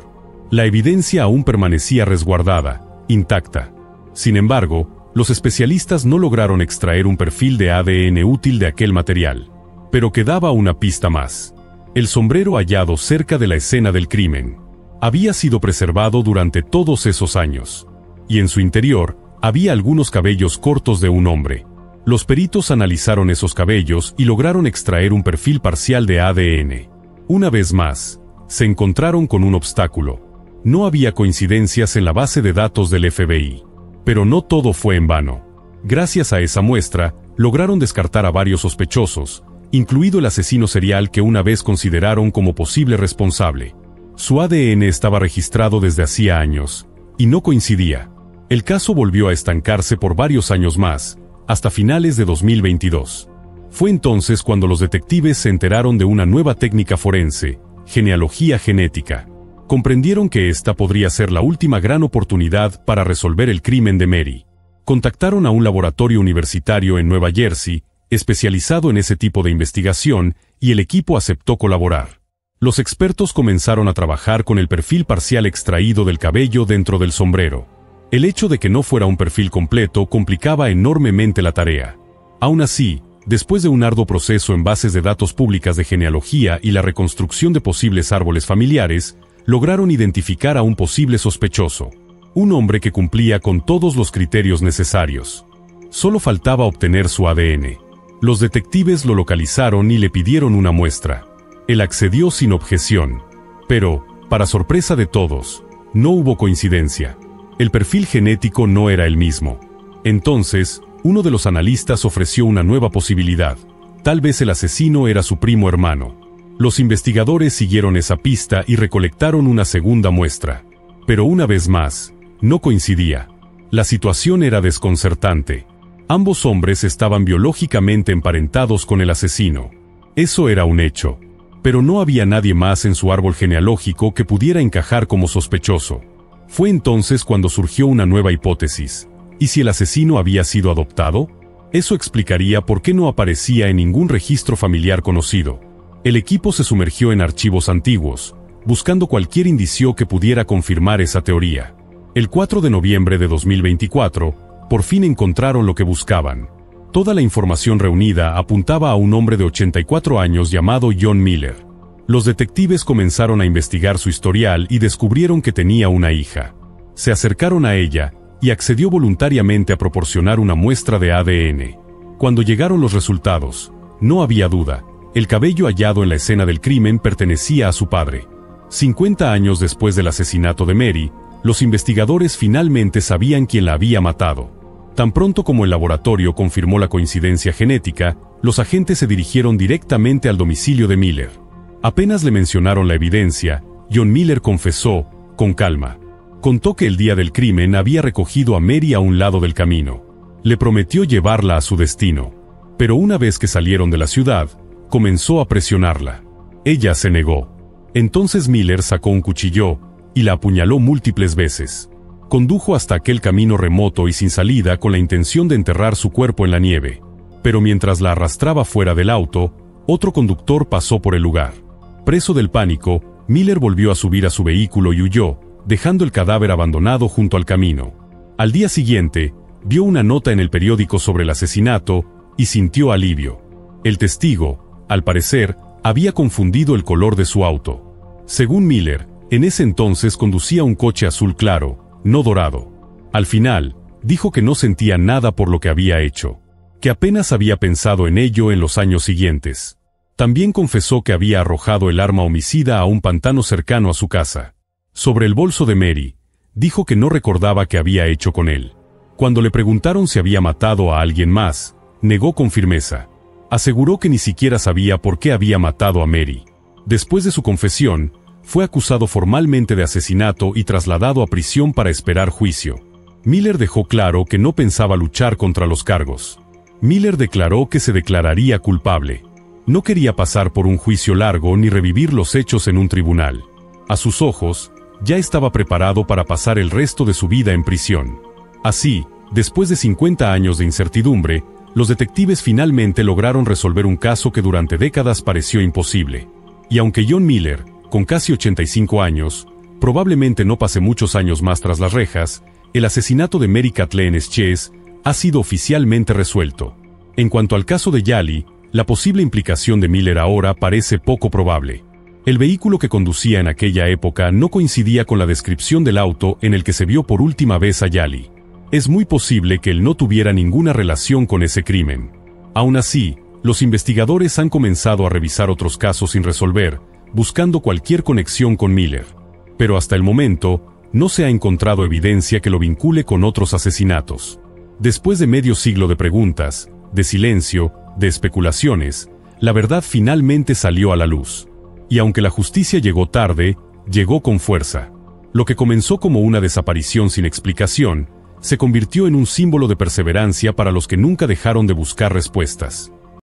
La evidencia aún permanecía resguardada, intacta. Sin embargo, los especialistas no lograron extraer un perfil de ADN útil de aquel material. Pero quedaba una pista más. El sombrero hallado cerca de la escena del crimen había sido preservado durante todos esos años. Y en su interior, había algunos cabellos cortos de un hombre. Los peritos analizaron esos cabellos y lograron extraer un perfil parcial de ADN. Una vez más, se encontraron con un obstáculo. No había coincidencias en la base de datos del FBI. Pero no todo fue en vano. Gracias a esa muestra, lograron descartar a varios sospechosos, incluido el asesino serial que una vez consideraron como posible responsable. Su ADN estaba registrado desde hacía años, y no coincidía. El caso volvió a estancarse por varios años más, hasta finales de 2022. Fue entonces cuando los detectives se enteraron de una nueva técnica forense, genealogía genética. Comprendieron que esta podría ser la última gran oportunidad para resolver el crimen de Mary. Contactaron a un laboratorio universitario en Nueva Jersey, especializado en ese tipo de investigación, y el equipo aceptó colaborar. Los expertos comenzaron a trabajar con el perfil parcial extraído del cabello dentro del sombrero. El hecho de que no fuera un perfil completo complicaba enormemente la tarea. Aún así, después de un arduo proceso en bases de datos públicas de genealogía y la reconstrucción de posibles árboles familiares, lograron identificar a un posible sospechoso. Un hombre que cumplía con todos los criterios necesarios. Solo faltaba obtener su ADN. Los detectives lo localizaron y le pidieron una muestra. Él accedió sin objeción. Pero, para sorpresa de todos, no hubo coincidencia. El perfil genético no era el mismo. Entonces, uno de los analistas ofreció una nueva posibilidad. Tal vez el asesino era su primo hermano. Los investigadores siguieron esa pista y recolectaron una segunda muestra. Pero una vez más, no coincidía. La situación era desconcertante. Ambos hombres estaban biológicamente emparentados con el asesino. Eso era un hecho. Pero no había nadie más en su árbol genealógico que pudiera encajar como sospechoso. Fue entonces cuando surgió una nueva hipótesis. ¿Y si el asesino había sido adoptado? Eso explicaría por qué no aparecía en ningún registro familiar conocido. El equipo se sumergió en archivos antiguos, buscando cualquier indicio que pudiera confirmar esa teoría. El 4 de noviembre de 2024, por fin encontraron lo que buscaban. Toda la información reunida apuntaba a un hombre de 84 años llamado John Miller. Los detectives comenzaron a investigar su historial y descubrieron que tenía una hija. Se acercaron a ella y accedió voluntariamente a proporcionar una muestra de ADN. Cuando llegaron los resultados, no había duda. El cabello hallado en la escena del crimen pertenecía a su padre. 50 años después del asesinato de Mary, los investigadores finalmente sabían quién la había matado. Tan pronto como el laboratorio confirmó la coincidencia genética, los agentes se dirigieron directamente al domicilio de Miller. Apenas le mencionaron la evidencia, John Miller confesó, con calma. Contó que el día del crimen había recogido a Mary a un lado del camino. Le prometió llevarla a su destino. Pero una vez que salieron de la ciudad, comenzó a presionarla. Ella se negó. Entonces Miller sacó un cuchillo y la apuñaló múltiples veces. Condujo hasta aquel camino remoto y sin salida con la intención de enterrar su cuerpo en la nieve. Pero mientras la arrastraba fuera del auto, otro conductor pasó por el lugar. Preso del pánico, Miller volvió a subir a su vehículo y huyó, dejando el cadáver abandonado junto al camino. Al día siguiente, vio una nota en el periódico sobre el asesinato y sintió alivio. El testigo, al parecer, había confundido el color de su auto. Según Miller, en ese entonces conducía un coche azul claro, no dorado. Al final, dijo que no sentía nada por lo que había hecho, que apenas había pensado en ello en los años siguientes. También confesó que había arrojado el arma homicida a un pantano cercano a su casa. Sobre el bolso de Mary, dijo que no recordaba qué había hecho con él. Cuando le preguntaron si había matado a alguien más, negó con firmeza. Aseguró que ni siquiera sabía por qué había matado a Mary. Después de su confesión, fue acusado formalmente de asesinato y trasladado a prisión para esperar juicio. Miller dejó claro que no pensaba luchar contra los cargos. Miller declaró que se declararía culpable. No quería pasar por un juicio largo ni revivir los hechos en un tribunal. A sus ojos, ya estaba preparado para pasar el resto de su vida en prisión. Así, después de 50 años de incertidumbre, los detectives finalmente lograron resolver un caso que durante décadas pareció imposible. Y aunque John Miller, con casi 85 años, probablemente no pase muchos años más tras las rejas, el asesinato de Mary Kathleen Sches ha sido oficialmente resuelto. En cuanto al caso de Yali, la posible implicación de Miller ahora parece poco probable. El vehículo que conducía en aquella época no coincidía con la descripción del auto en el que se vio por última vez a Yali. Es muy posible que él no tuviera ninguna relación con ese crimen. Aún así, los investigadores han comenzado a revisar otros casos sin resolver, buscando cualquier conexión con Miller. Pero hasta el momento, no se ha encontrado evidencia que lo vincule con otros asesinatos. Después de medio siglo de preguntas, de silencio, de especulaciones, la verdad finalmente salió a la luz. Y aunque la justicia llegó tarde, llegó con fuerza. Lo que comenzó como una desaparición sin explicación, se convirtió en un símbolo de perseverancia para los que nunca dejaron de buscar respuestas.